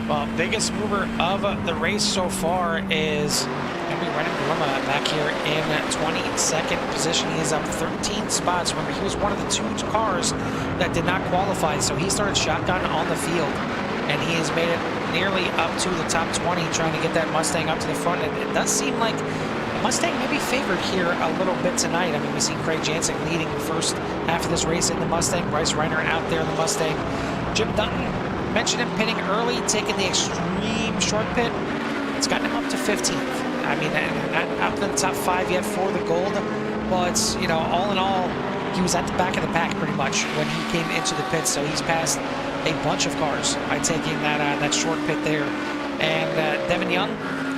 Well, biggest mover of the race so far is going to be Renan Burma back here in 22nd position. He is up 13 spots. Remember, he was one of the 2 cars that did not qualify, so he started shotgun on the field, and he has made it nearly up to the top 20, trying to get that Mustang up to the front. And it does seem like Mustang may be favored here a little bit tonight. I mean, we see Craig Jansen leading the first half of this race in the Mustang. Bryce Reiner out there in the Mustang. Jim Dutton, mentioned him pitting early, taking the extreme short pit. It's gotten him up to 15th. I mean, not up in the top 5 yet for the gold. Well, it's, you know, all in all, he was at the back of the pack pretty much when he came into the pit. So he's passed a bunch of cars by taking that short pit there. And Devin Young,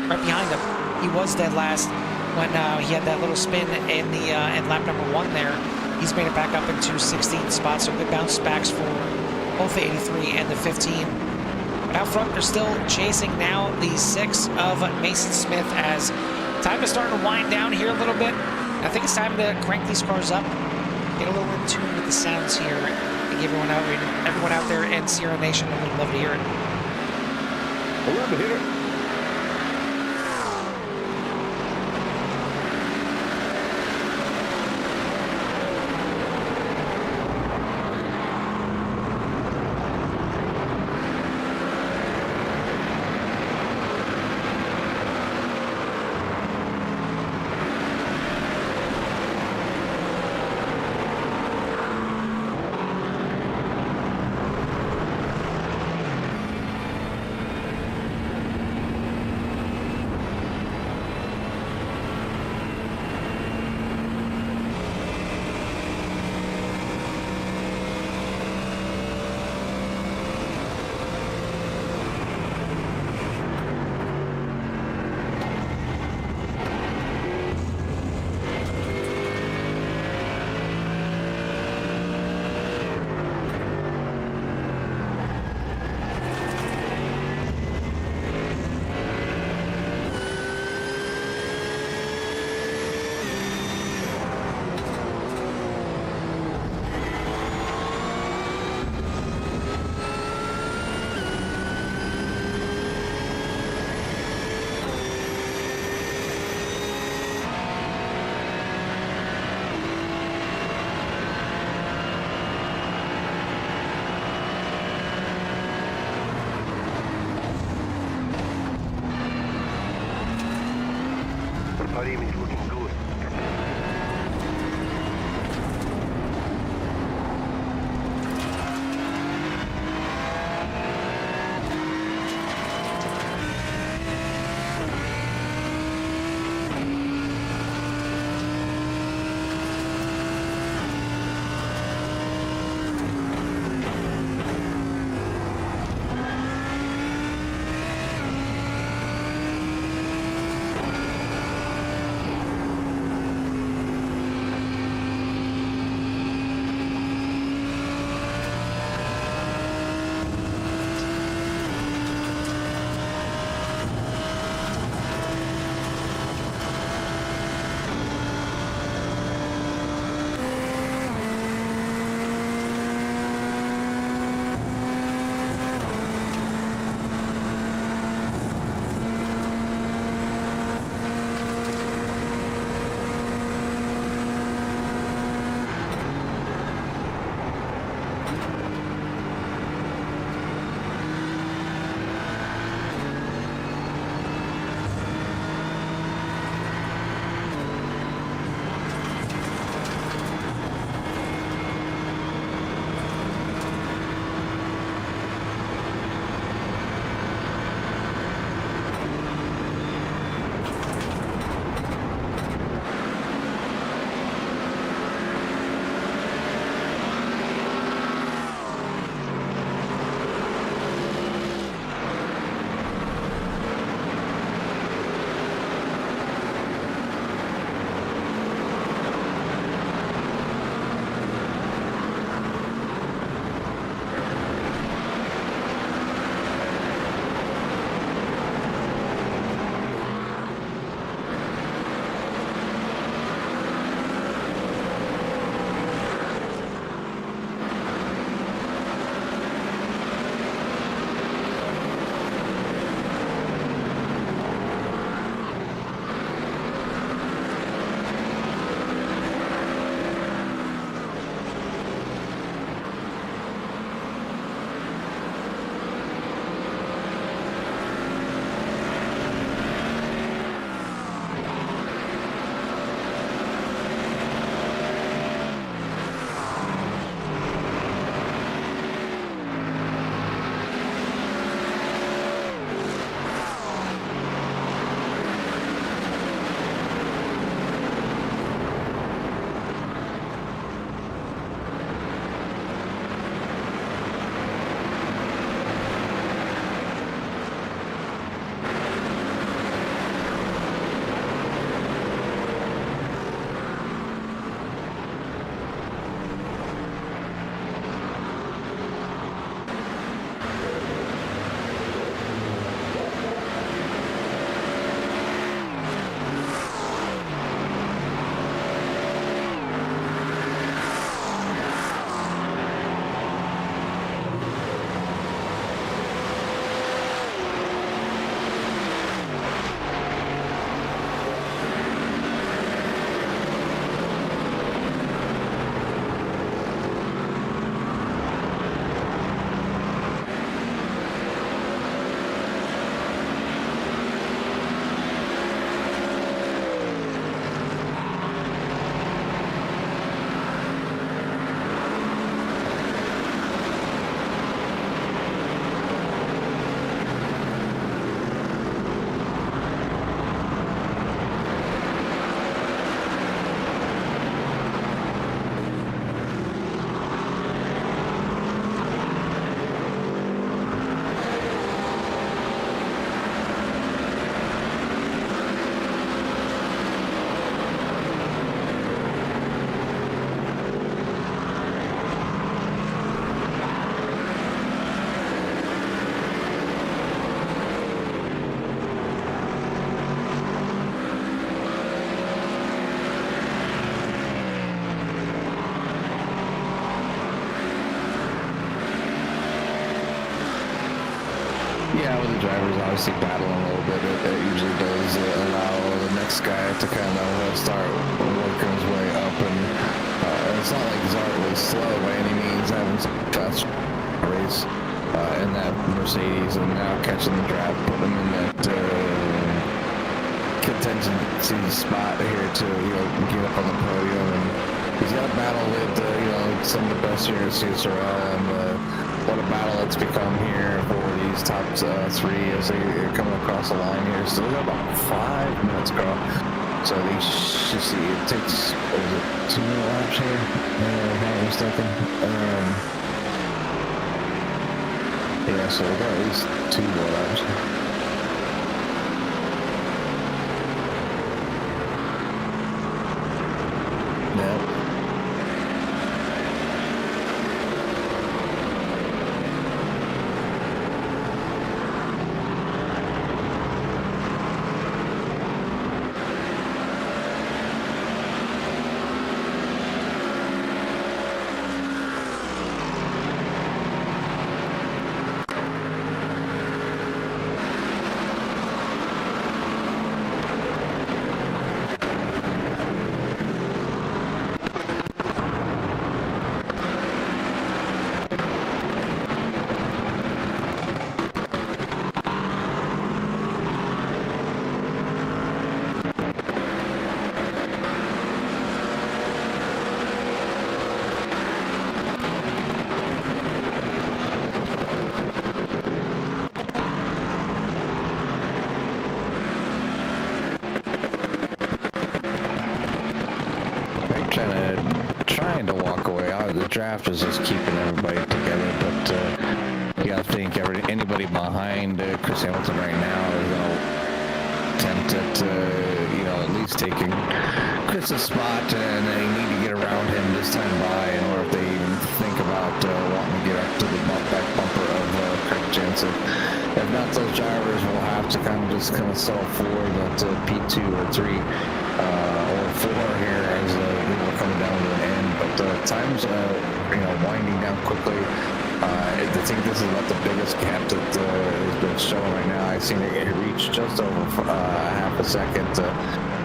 right behind him. He was dead last when he had that little spin in the in lap number 1 there. He's made it back up into 16th spot, so good bounce backs for both the 83 and the 15. But out front, they're still chasing now the 6 of Mason Smith as time is starting to wind down here a little bit. I think it's time to crank these cars up, get a little in tune with the sounds here, and give everyone out there in Sierra Nation, I would love to hear it. I love to hear it. Podium is looking good. drivers obviously battling a little bit. It usually does allow the next guy to kind of start working his way up, and it's not like Zart was slow by any means, having some fast race in that Mercedes, and now catching the draft, putting him in that contingency spot here to get up on the podium. And he's got a battle with some of the best here at CSRL, and what a battle it's become here for these top three as they're coming across the line here. So we got about 5 minutes, Carl. So they should see it takes, what is it, 2 more laps here? If I'm not mistaken. Yeah, so we got at least 2 more laps. Yep. Trying to walk away. The draft is just keeping everybody together, but you gotta think anybody behind Chris Hamilton right now is gonna attempt at at least taking Chris's spot, and they need to get around him this time by in order if they even think about wanting to get up to the back bumper of Craig Jensen. If not, those drivers will have to kind of settle for that P2 or 3 or 4 here as we're coming down to an end. But time's winding down quickly. I think this is about the biggest gap that has been shown right now. I've seen it reach just over half a second.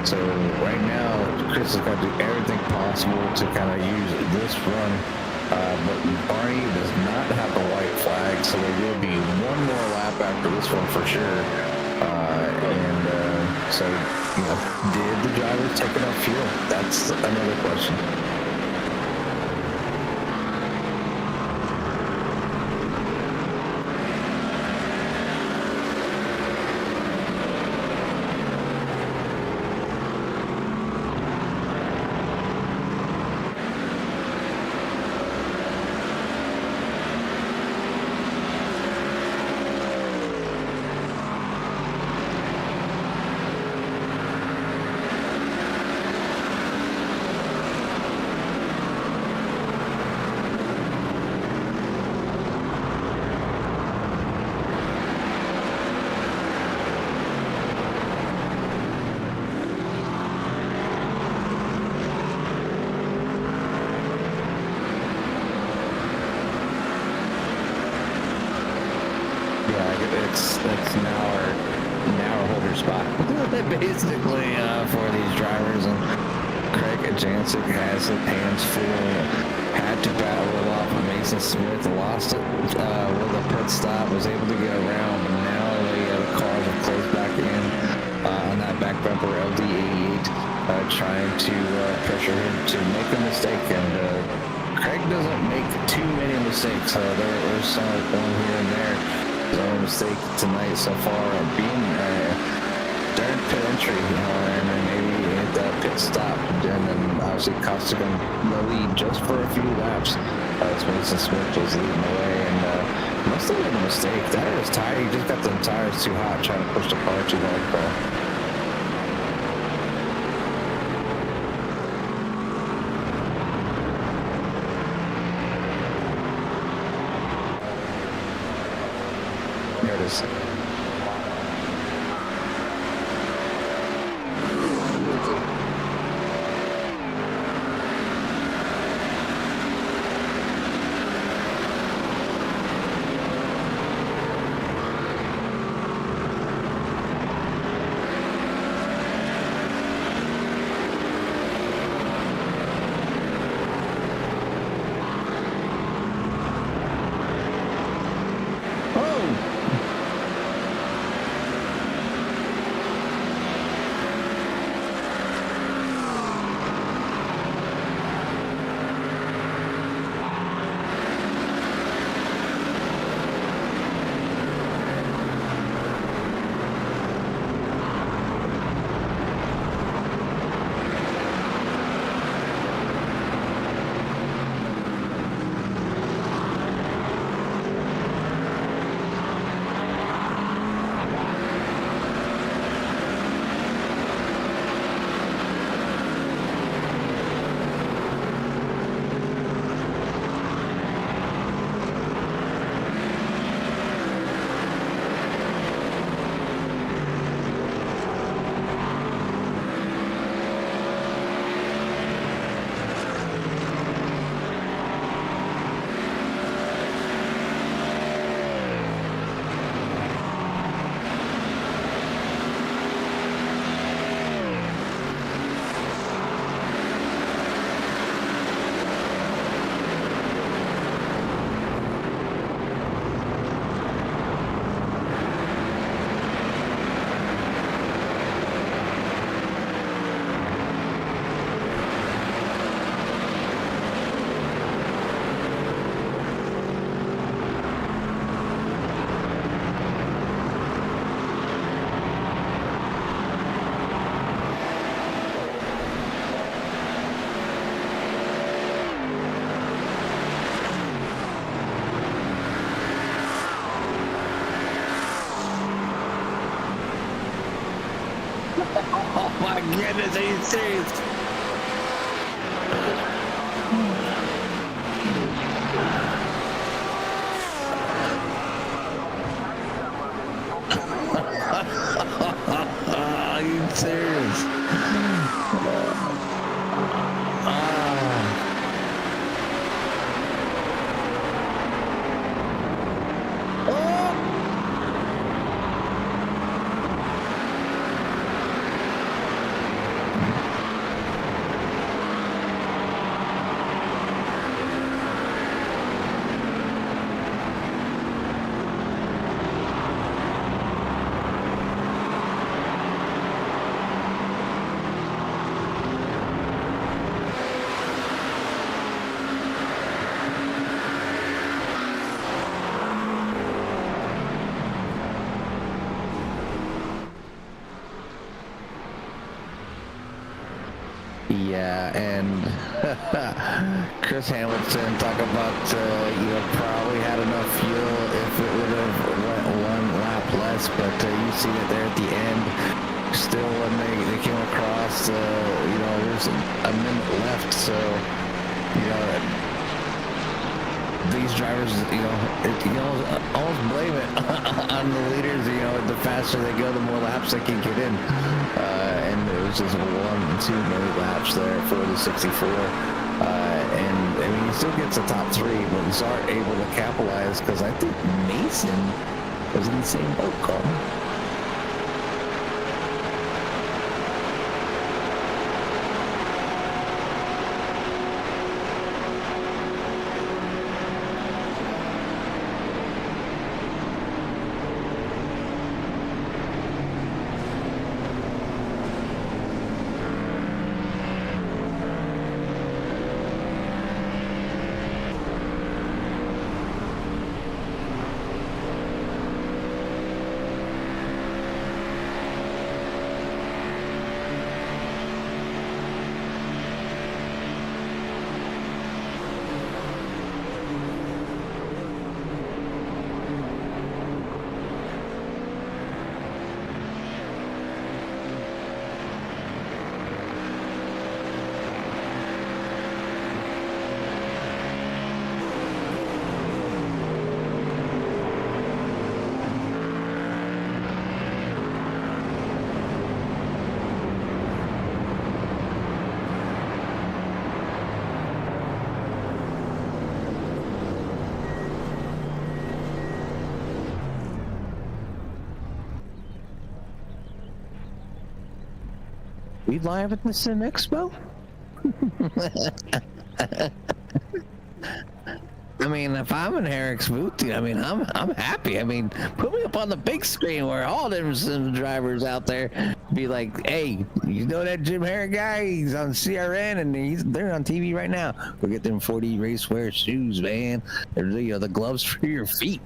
So right now, Chris has got to do everything possible to kind of use this run. But Barney does not have the white flag, so there will be one more lap after this one for sure. So, did the drivers take enough fuel? That's another question. It's now our holder spot basically for these drivers, and Craig Jansic has the hands full. Had to battle it off of Mason Smith, lost it with a pit stop, was able to get around, but now the cars are closed back in on that back bumper LD88, trying to pressure him to make a mistake, and Craig doesn't make too many mistakes. There's some one here and there. His only mistake tonight so far being during pit entry, and then maybe hit that pit stop, and then obviously costing him the lead just for a few laps. As Mason Smith was leading the way, and must have made a mistake. That was tired. He just got the tires too hot, trying to push the car too hard. There it is. my goodness, are you serious? Are you serious? Yeah, and Chris Hamilton talk about probably had enough fuel if it would have went one lap less, but you see that there at the end, still when they came across, there's a minute left, so these drivers, almost blame it on the leaders. The faster they go, the more laps they can get in. And it was just 1 and 2 minute laps there for the 64. And I mean, he still gets the top 3, but he's not able to capitalize because I think Mason was in the same boat, Carl. We live at the Sim Expo? I mean, if I'm in Eric's booth, I mean, I'm happy. I mean, put me up on the big screen where all them Sim drivers out there be like, hey, you know that Jim Herrick guy? He's on CRN and they're on TV right now. Go get them 40 Racewear shoes, man. They're the gloves for your feet.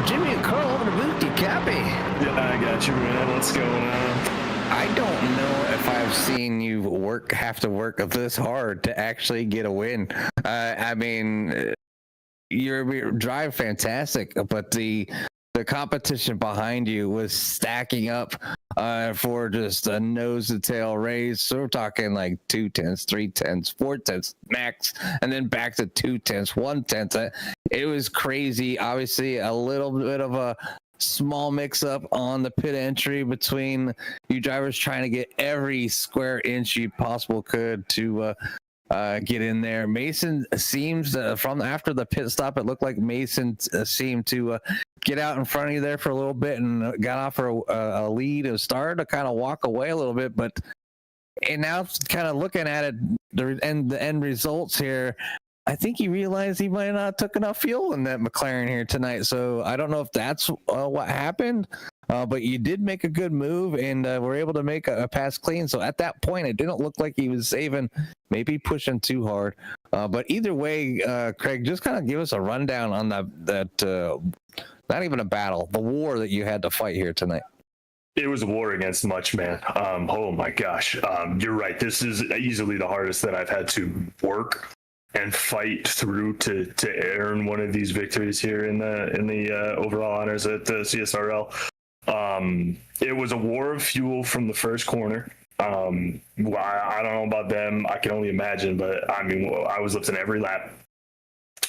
Jimmy and Carl over to booth, you copy? Yeah, I got you, man. What's going on? I don't know if I've seen you have to work this hard to actually get a win. I mean, you drive fantastic, but the competition behind you was stacking up for just a nose to tail race. So we're talking like 2/10, 3/10, 4/10 max, and then back to 2/10, 1/10. It was crazy. Obviously, a little bit of a small mix-up on the pit entry between you drivers trying to get every square inch you possible could to get in there. Mason seems from after the pit stop, it looked like Mason seemed to get out in front of you there for a little bit and got off for a lead and started to kind of walk away a little bit. But and now kind of looking at it, the end results here, I think he realized he might not have took enough fuel in that McLaren here tonight. So I don't know if that's what happened, but you did make a good move and were able to make a pass clean. So at that point, it didn't look like he was saving, maybe pushing too hard. But either way, Craig, just kind of give us a rundown on that not even a battle, the war that you had to fight here tonight. It was a war against much, man. Oh my gosh. You're right. This is easily the hardest that I've had to work and fight through to earn one of these victories here in the overall honors at the CSRL. It was a war of fuel from the first corner. I don't know about them. I can only imagine, but I mean, I was lifting every lap,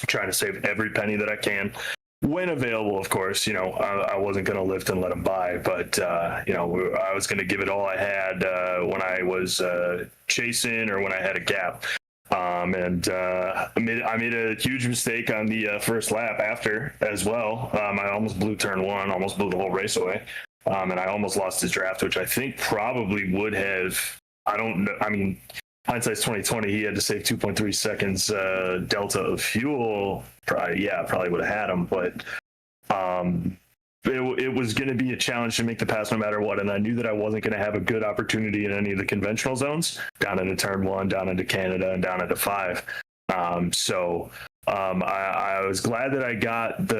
trying to save every penny that I can. When available, of course, I wasn't going to lift and let them by, but, I was going to give it all I had when I was chasing or when I had a gap. I made a huge mistake on the first lap after as well. I almost blew turn one, almost blew the whole race away. And I almost lost his draft, which I think probably would have, I don't know. I mean, hindsight's 2020. He had to save 2.3 seconds delta of fuel. Probably would have had him, but it was going to be a challenge to make the pass no matter what. And I knew that I wasn't going to have a good opportunity in any of the conventional zones, down into turn one, down into Canada, and down into 5. So I was glad that I got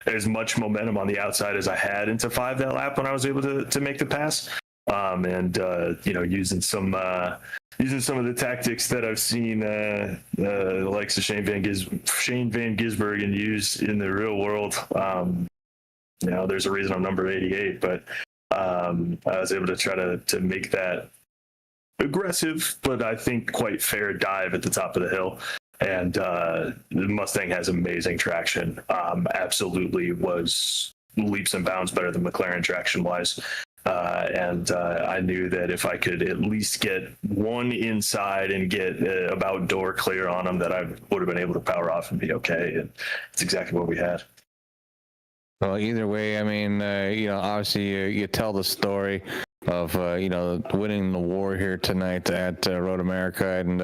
as much momentum on the outside as I had into 5 that lap when I was able to make the pass. Using some of the tactics that I've seen the likes of Shane Van Gisbergen use in the real world. There's a reason I'm number 88, but I was able to try to make that aggressive, but I think quite fair dive at the top of the hill. And the Mustang has amazing traction. Absolutely was leaps and bounds better than McLaren traction wise. I knew that if I could at least get one inside and get about door clear on them, that I would have been able to power off and be okay. And it's exactly what we had. Well, either way, I mean, obviously you tell the story of, winning the war here tonight at Road America. And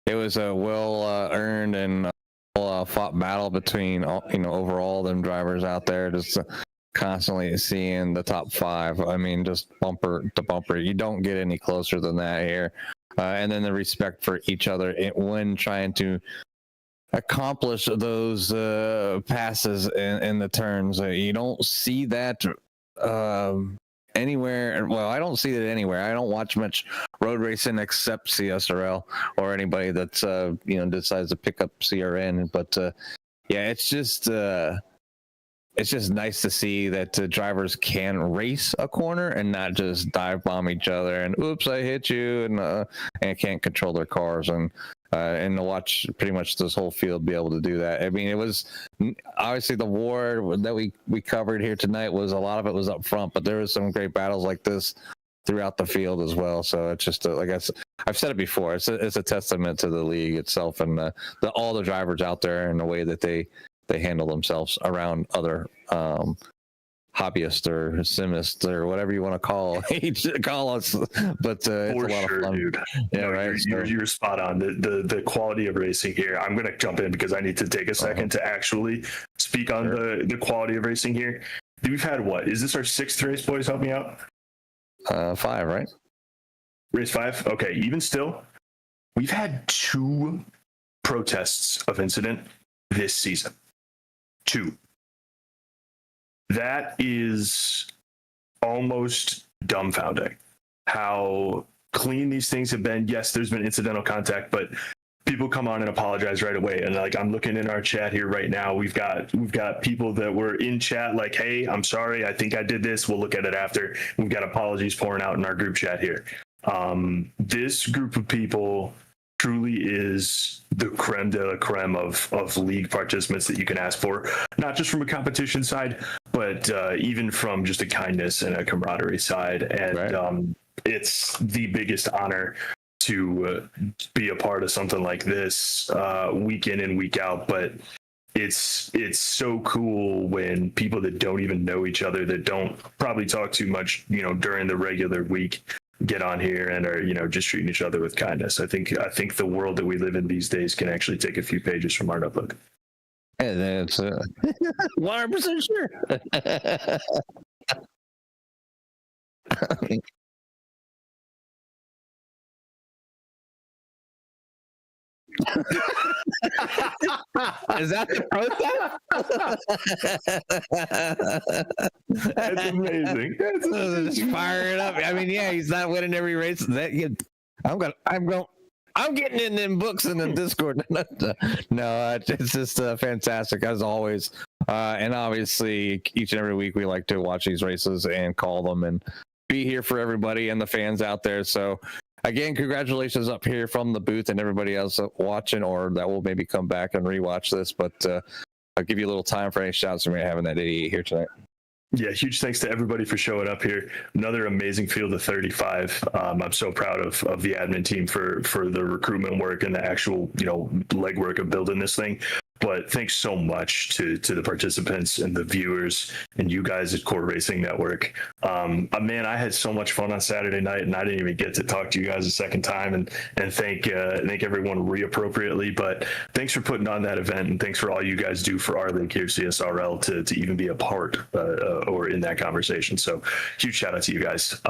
it was a well-earned and fought battle between, overall them drivers out there. Just constantly seeing the top 5. I mean, just bumper to bumper. You don't get any closer than that here. And then the respect for each other when trying to accomplish those passes in the turns. You don't see that anywhere. Well, I don't see it anywhere. I don't watch much road racing except CSRL or anybody that's decides to pick up CRN. But it's just nice to see that drivers can race a corner and not just dive bomb each other and oops, I hit you, and can't control their cars, and to watch pretty much this whole field be able to do that. I mean, it was obviously the war that we covered here tonight was a lot of it was up front, but there was some great battles like this throughout the field as well. So it's just like I've said it before, it's a testament to the league itself and all the drivers out there and the way that they handle themselves around other hobbyists or simists or whatever you want to call us. But it's a lot of fun, dude. Yeah, right. You're spot on. The quality of racing here. I'm going to jump in because I need to take a second to actually speak on the quality of racing here. We've had is this our 6th race, boys? Help me out. 5, right? Race 5. Okay. Even still, we've had 2 protests of incident this season. 2. That is almost dumbfounding how clean these things have been. Yes, there's been incidental contact, but people come on and apologize right away. And like, I'm looking in our chat here right now. We've got people that were in chat like, hey, I'm sorry, I think I did this. We'll look at it after. We've got apologies pouring out in our group chat here. This group of people truly is the creme de la creme of league participants that you can ask for, not just from a competition side, but even from just a kindness and a camaraderie side. And right. It's the biggest honor to be a part of something like this week in and week out. But it's so cool when people that don't even know each other, that don't probably talk too much, during the regular week, get on here and are, just treating each other with kindness. I think the world that we live in these days can actually take a few pages from our notebook. And that's 100% sure. Is that the protest? That's amazing. Just fire it up. I mean, yeah, he's not winning every race. I'm getting in them books in the Discord. No, it's just fantastic as always. And obviously, each and every week we like to watch these races and call them and be here for everybody and the fans out there. So again, congratulations up here from the booth and everybody else watching, or that will maybe come back and rewatch this. But I'll give you a little time for any shouts from having that 88 here tonight. Yeah, huge thanks to everybody for showing up here. Another amazing field of 35. I'm so proud of the admin team for the recruitment work and the actual, legwork of building this thing. But thanks so much to the participants and the viewers and you guys at Core Racing Network. Man, I had so much fun on Saturday night, and I didn't even get to talk to you guys a second time and thank everyone reappropriately. But thanks for putting on that event, and thanks for all you guys do for our league here, CSRL, to even be a part or in that conversation. So huge shout out to you guys.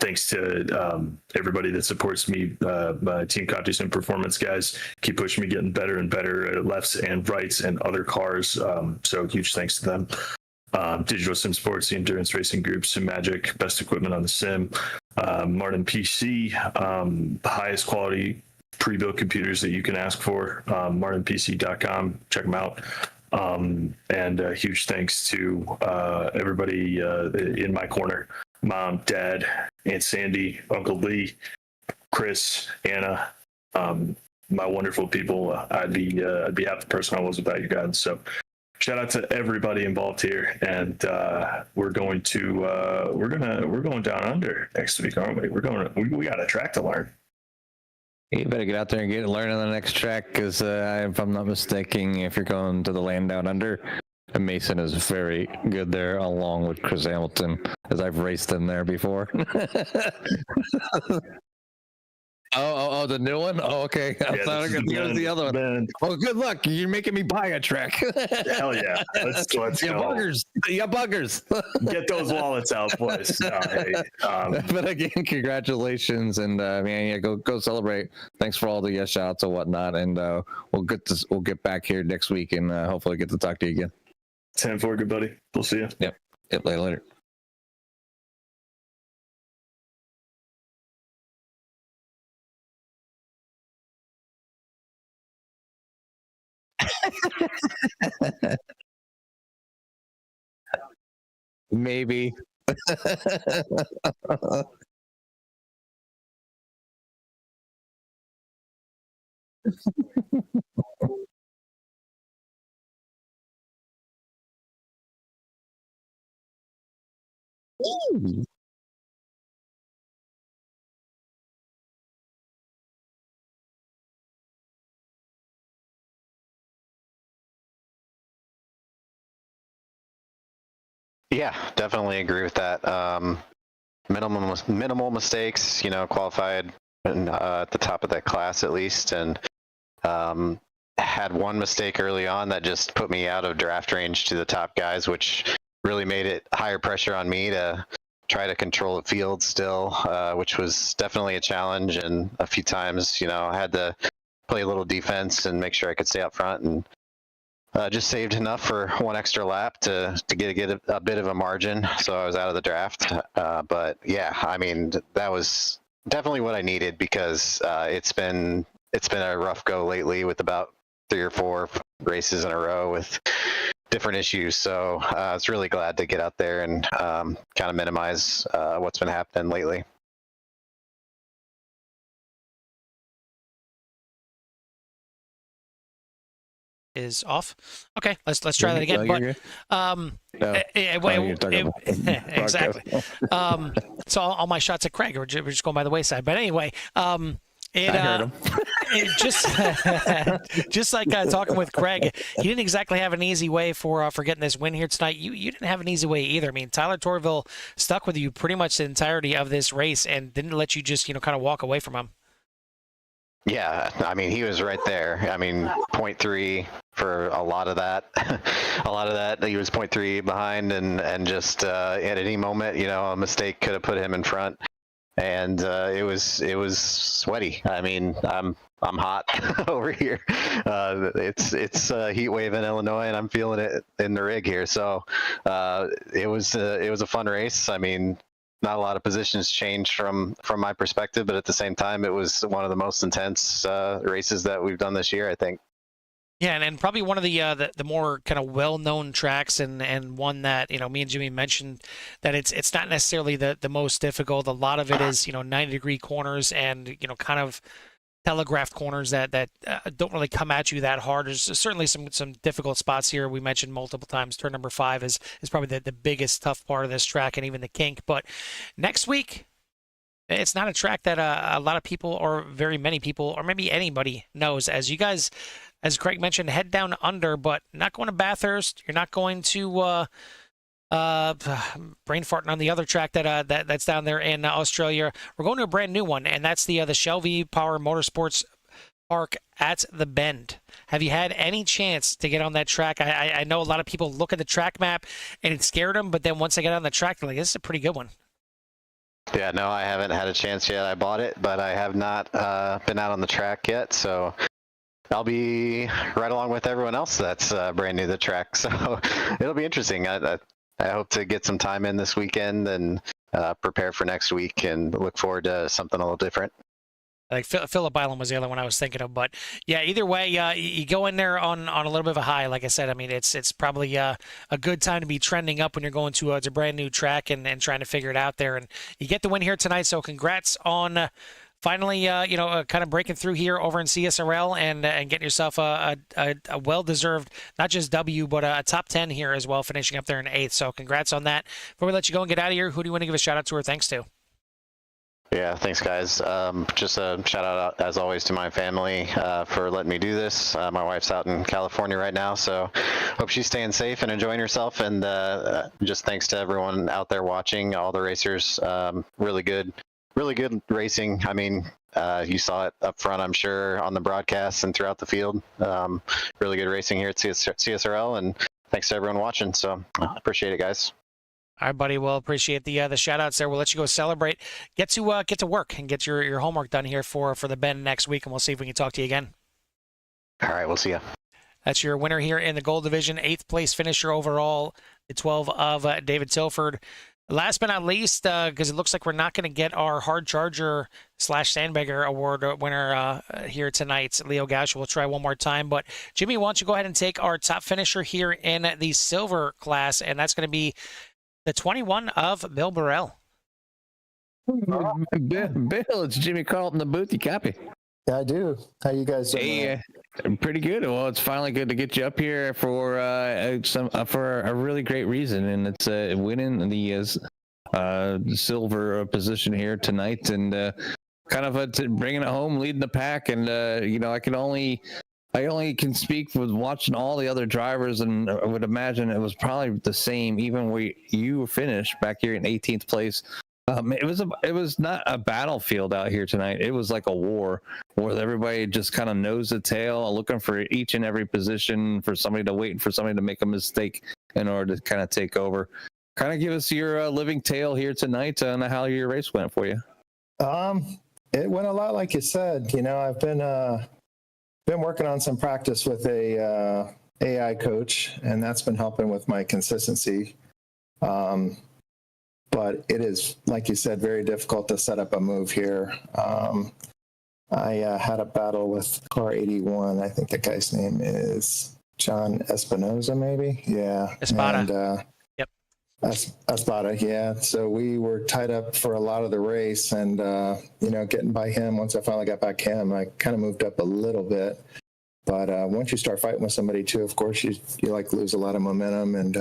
Thanks to everybody that supports me, my Team Cottis and Performance guys. Keep pushing me, getting better and better at lefts and rights and other cars. So huge thanks to them. Digital Sim Sports, the Endurance Racing Group, Sim Magic, best equipment on the sim. Martin PC, the highest quality pre-built computers that you can ask for. martinpc.com, check them out. And huge thanks to everybody in my corner: Mom, Dad, Aunt Sandy, Uncle Lee, Chris, Anna, my wonderful people. I'd be half the person I was without you guys. So shout out to everybody involved here, and we're going down under next week, aren't we? We got a track to learn. You better get out there and learn on the next track, because if I'm not mistaken, if you're going to the land down under, Mason is very good there, along with Chris Hamilton, as I've raced them there before. Oh, the new one? Oh, okay. I thought I was going to go to the other one. Man. Oh, good luck. You're making me buy a track. Hell yeah. Let's go. Buggers. You buggers. Get those wallets out, boys. Hey, but again, congratulations. And man, yeah, go celebrate. Thanks for all the shout outs and whatnot. And we'll get back here next week and hopefully get to talk to you again. 10-4, good buddy. We'll see you. Yep. Later. Maybe. Ooh. Yeah, definitely agree with that. Minimal mistakes, qualified at the top of that class at least, and had one mistake early on that just put me out of draft range to the top guys, which really made it higher pressure on me to try to control the field still, which was definitely a challenge. And a few times, I had to play a little defense and make sure I could stay up front, and just saved enough for one extra lap to get a bit of a margin, so I was out of the draft. But yeah, I mean, that was definitely what I needed, because it's been it's been a rough go lately with about 3 or 4 races in a row with different issues. So I was really glad to get out there and kind of minimize what's been happening lately. Is off. Okay, let's try that again. But exactly. So all my shots at Craig are just going by the wayside. But anyway, I heard him. Just like talking with Craig, he didn't exactly have an easy way for getting this win here tonight. You didn't have an easy way either. I mean, Tyler Torville stuck with you pretty much the entirety of this race and didn't let you just kind of walk away from him. Yeah, I mean, he was right there. I mean, 0.3 for a lot of that. He was 0.3 behind, and just at any moment, a mistake could have put him in front. And it was sweaty. I mean, I'm hot over here. It's a heat wave in Illinois, and I'm feeling it in the rig here. So it was a fun race. I mean, not a lot of positions changed from my perspective, but at the same time, it was one of the most intense races that we've done this year, I think. Yeah, and probably one of the more kind of well-known tracks, and one that me and Jimmy mentioned that it's not necessarily the most difficult. A lot of it is 90-degree corners and kind of telegraphed corners that don't really come at you that hard. There's certainly some difficult spots here. We mentioned multiple times turn number 5 is probably the biggest tough part of this track, and even the kink. But next week, it's not a track that a lot of people, or very many people, or maybe anybody knows. As you guys, as Craig mentioned, head down under, but not going to Bathurst. You're not going to brain farting on the other track that's down there in Australia. We're going to a brand new one, and that's the Shelby Power Motorsports Park at the Bend. Have you had any chance to get on that track? I know a lot of people look at the track map and it scared them, but then once they get on the track, they're like, this is a pretty good one. Yeah, no, I haven't had a chance yet. I bought it, but I have not been out on the track yet, so I'll be right along with everyone else that's brand new to the track. So it'll be interesting. I hope to get some time in this weekend and prepare for next week, and look forward to something a little different. Like Phillip Island was the other one I was thinking of, but yeah, either way, you go in there on a little bit of a high. Like I said, I mean, it's probably a good time to be trending up when you're going to a brand new track and trying to figure it out there. And you get the win here tonight, so congrats on finally, kind of breaking through here over in CSRL and getting yourself a well-deserved, not just W, but a top 10 here as well, finishing up there in 8th. So congrats on that. Before we let you go and get out of here, who do you want to give a shout out to or thanks to? Yeah, thanks, guys. Just a shout out, as always, to my family for letting me do this. My wife's out in California right now, so hope she's staying safe and enjoying herself. And just thanks to everyone out there watching, all the racers. Really good racing. I mean, you saw it up front, I'm sure, on the broadcast and throughout the field. Really good racing here at CSRL, and thanks to everyone watching. So appreciate it, guys. All right, buddy. Well, appreciate the shout outs there. We'll let you go celebrate. Get to work and get your homework done here for the Bend next week, and we'll see if we can talk to you again. All right, we'll see you. That's your winner here in the Gold Division, 8th place finisher overall, the 12 of David Tilford. Last but not least, because it looks like we're not going to get our Hard Charger / Sandbagger Award winner here tonight, Leo Gash. We'll try one more time. But Jimmy, why don't you go ahead and take our top finisher here in the silver class, and that's going to be the 21 of Bill Burrell. Bill, it's Jimmy Carlton, the booth. You copy? Yeah, I do. How you guys doing? Hey, pretty good. Well, it's finally good to get you up here for a really great reason, and it's winning the silver position here tonight, and kind of bringing it home, leading the pack. And I only can speak with watching all the other drivers, and I would imagine it was probably the same even where you finished back here in 18th place. It was not a battlefield out here tonight. It was like a war where everybody just kind of nose to tail, looking for each and every position, for somebody to wait for somebody to make a mistake in order to kind of take over. Kind of give us your living tale here tonight on how your race went for you. It went a lot like you said. I've been working on some practice with a AI coach, and that's been helping with my consistency. But it is, like you said, very difficult to set up a move here. I had a battle with car 81. I think the guy's name is John Espinoza, maybe. Yeah. Espada. And, Yep. Espada, yeah. So we were tied up for a lot of the race, and getting by him. Once I finally got back him, I kind of moved up a little bit. But once you start fighting with somebody too, of course, you like lose a lot of momentum, and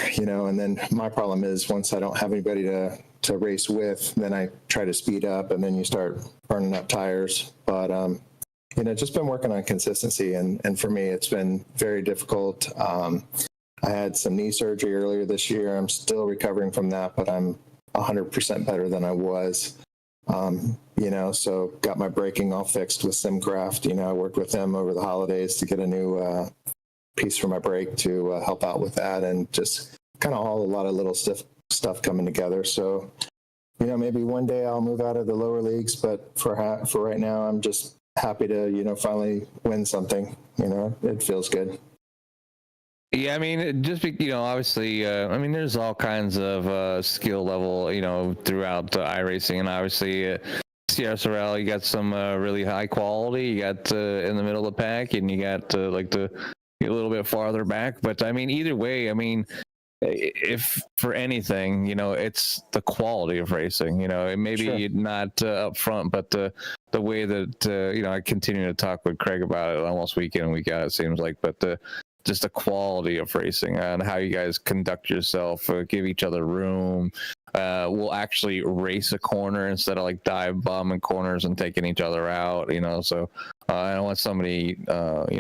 and then my problem is once I don't have anybody to race with, then I try to speed up, and then you start burning up tires. But just been working on consistency, and for me, it's been very difficult. I had some knee surgery earlier this year. I'm still recovering from that, but I'm 100% better than I was. So got my braking all fixed with SimCraft. I worked with them over the holidays to get a new piece for my brake to help out with that, and just kind of a lot of little stuff coming together. So, maybe one day I'll move out of the lower leagues, but for right now, I'm just happy to, finally win something. It feels good. Yeah, I mean, obviously, there's all kinds of skill level, throughout iRacing, and obviously CSRL, you got some really high quality. You got in the middle of the pack, and you got a little bit farther back. But I mean, either way, if for anything, it's the quality of racing. It maybe not up front, but the way that I continue to talk with Craig about it almost week in and week out, it seems like, but just the quality of racing and how you guys conduct yourself, give each other room. We'll actually race a corner instead of dive bombing corners and taking each other out, So I don't want somebody,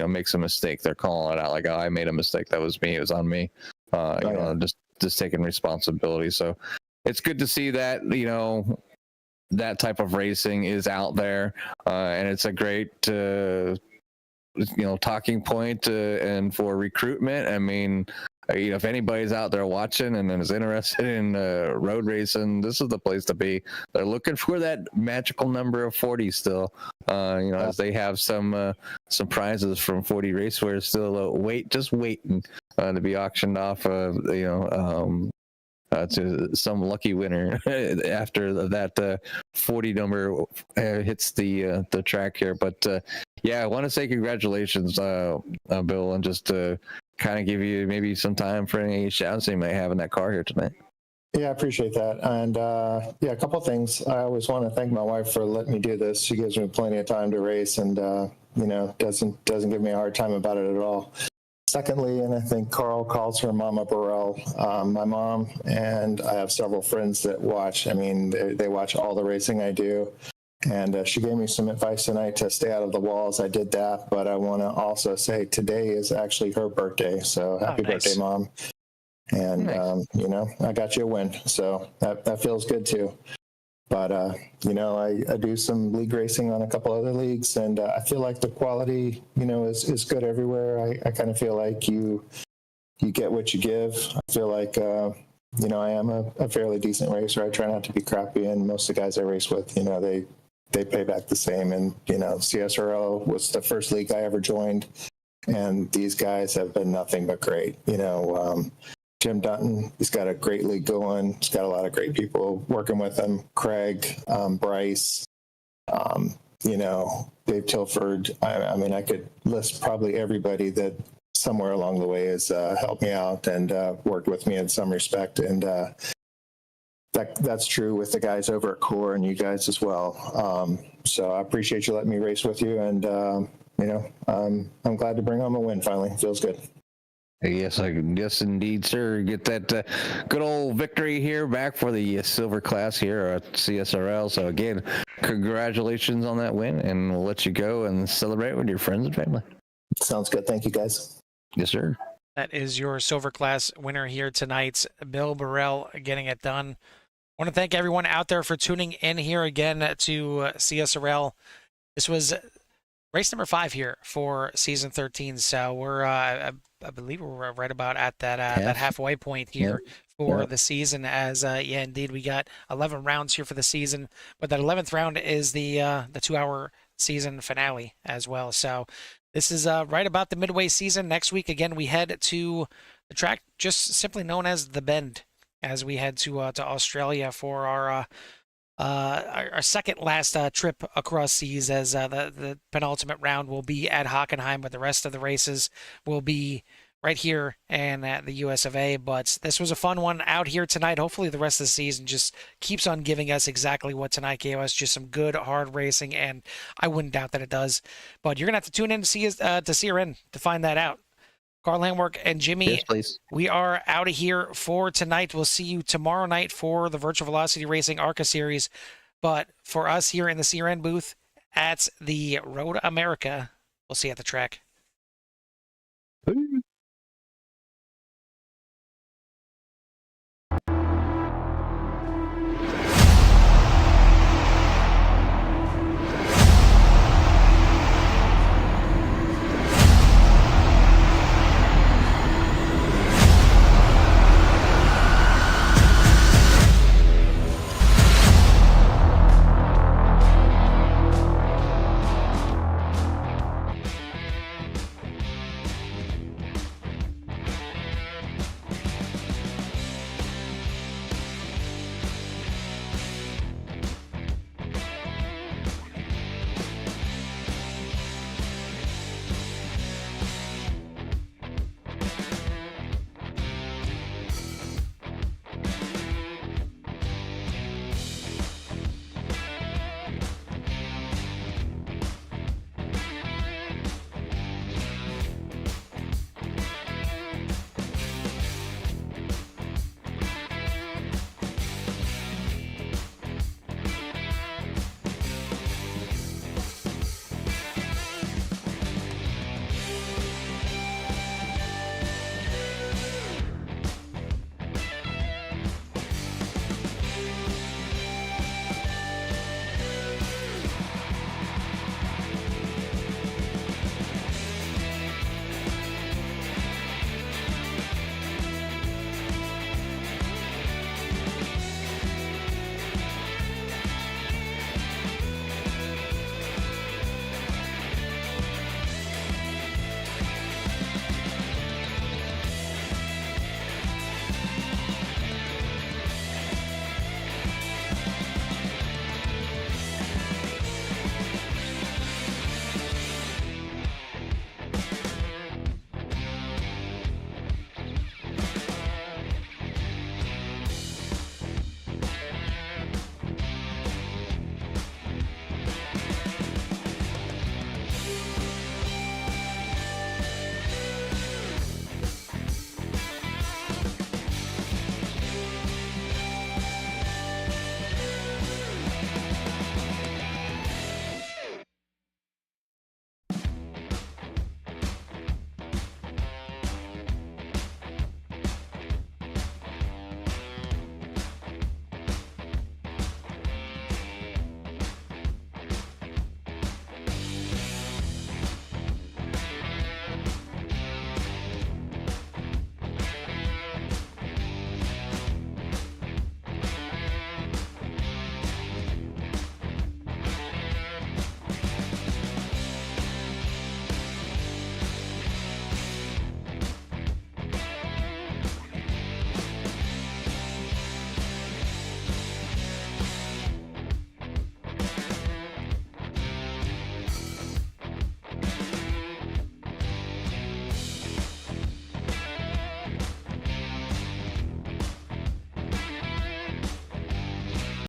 makes a mistake, they're calling it out like, oh, I made a mistake. That was me. It was on me. Just taking responsibility. So it's good to see that, that type of racing is out there. And it's a great, talking point and for recruitment. I mean, if anybody's out there watching and is interested in road racing, this is the place to be. They're looking for that magical number of 40 still, as they have some prizes from 40 Racewear still waiting to be auctioned off to some lucky winner after that 40 number hits the track here. But I want to say congratulations, Bill, and just kind of give you maybe some time for any shouts you might have in that car here tonight. Yeah, I appreciate that. And a couple of things. I always want to thank my wife for letting me do this. She gives me plenty of time to race, and doesn't give me a hard time about it at all. Secondly, and I think Carl calls her Mama Burrell, my mom, and I have several friends that watch. I mean, they watch all the racing I do. And she gave me some advice tonight to stay out of the walls. I did that, but I want to also say today is actually her birthday. So happy birthday, Mom. And, I got you a win. So that feels good too. But, I do some league racing on a couple other leagues, and I feel like the quality, is good everywhere. I kind of feel like you get what you give. I feel like, I am a fairly decent racer. I try not to be crappy, and most of the guys I race with, they pay back the same. And, CSRL was the first league I ever joined, and these guys have been nothing but great. Jim Dutton, he's got a great league going. He's got a lot of great people working with him. Craig, Bryce, Dave Tilford. I could list probably everybody that somewhere along the way has helped me out and worked with me in some respect. And that's true with the guys over at Core and you guys as well. So I appreciate you letting me race with you. And, I'm glad to bring home a win finally. It feels good. Yes, indeed, sir. Get that good old victory here back for the silver class here at CSRL. So again, congratulations on that win, and we'll let you go and celebrate with your friends and family. Sounds good. Thank you, guys. Yes, sir. That is your silver class winner here tonight, Bill Burrell, getting it done. I want to thank everyone out there for tuning in here again to CSRL. This was race number 5 here for season 13. So we're, I believe we're right about at that halfway point here for the season. As indeed, we got 11 rounds here for the season, but that 11th round is the 2-hour season finale as well. So this is right about the midway season. Next week, again, we head to the track just simply known as the Bend, as we head to Australia for our our second last trip across seas, as the penultimate round will be at Hockenheim, but the rest of the races will be right here and at the US of A. But this was a fun one out here tonight. Hopefully the rest of the season just keeps on giving us exactly what tonight gave us, just some good hard racing, and I wouldn't doubt that it does. But you're gonna have to tune in to see CRN to find that out. Carl Landwork and Jimmy, Yes, please. we are out of here for tonight. We'll see you tomorrow night for the Virtual Velocity Racing ARCA Series. But for us here in the CRN booth at the Road America, we'll see you at the track. Peace.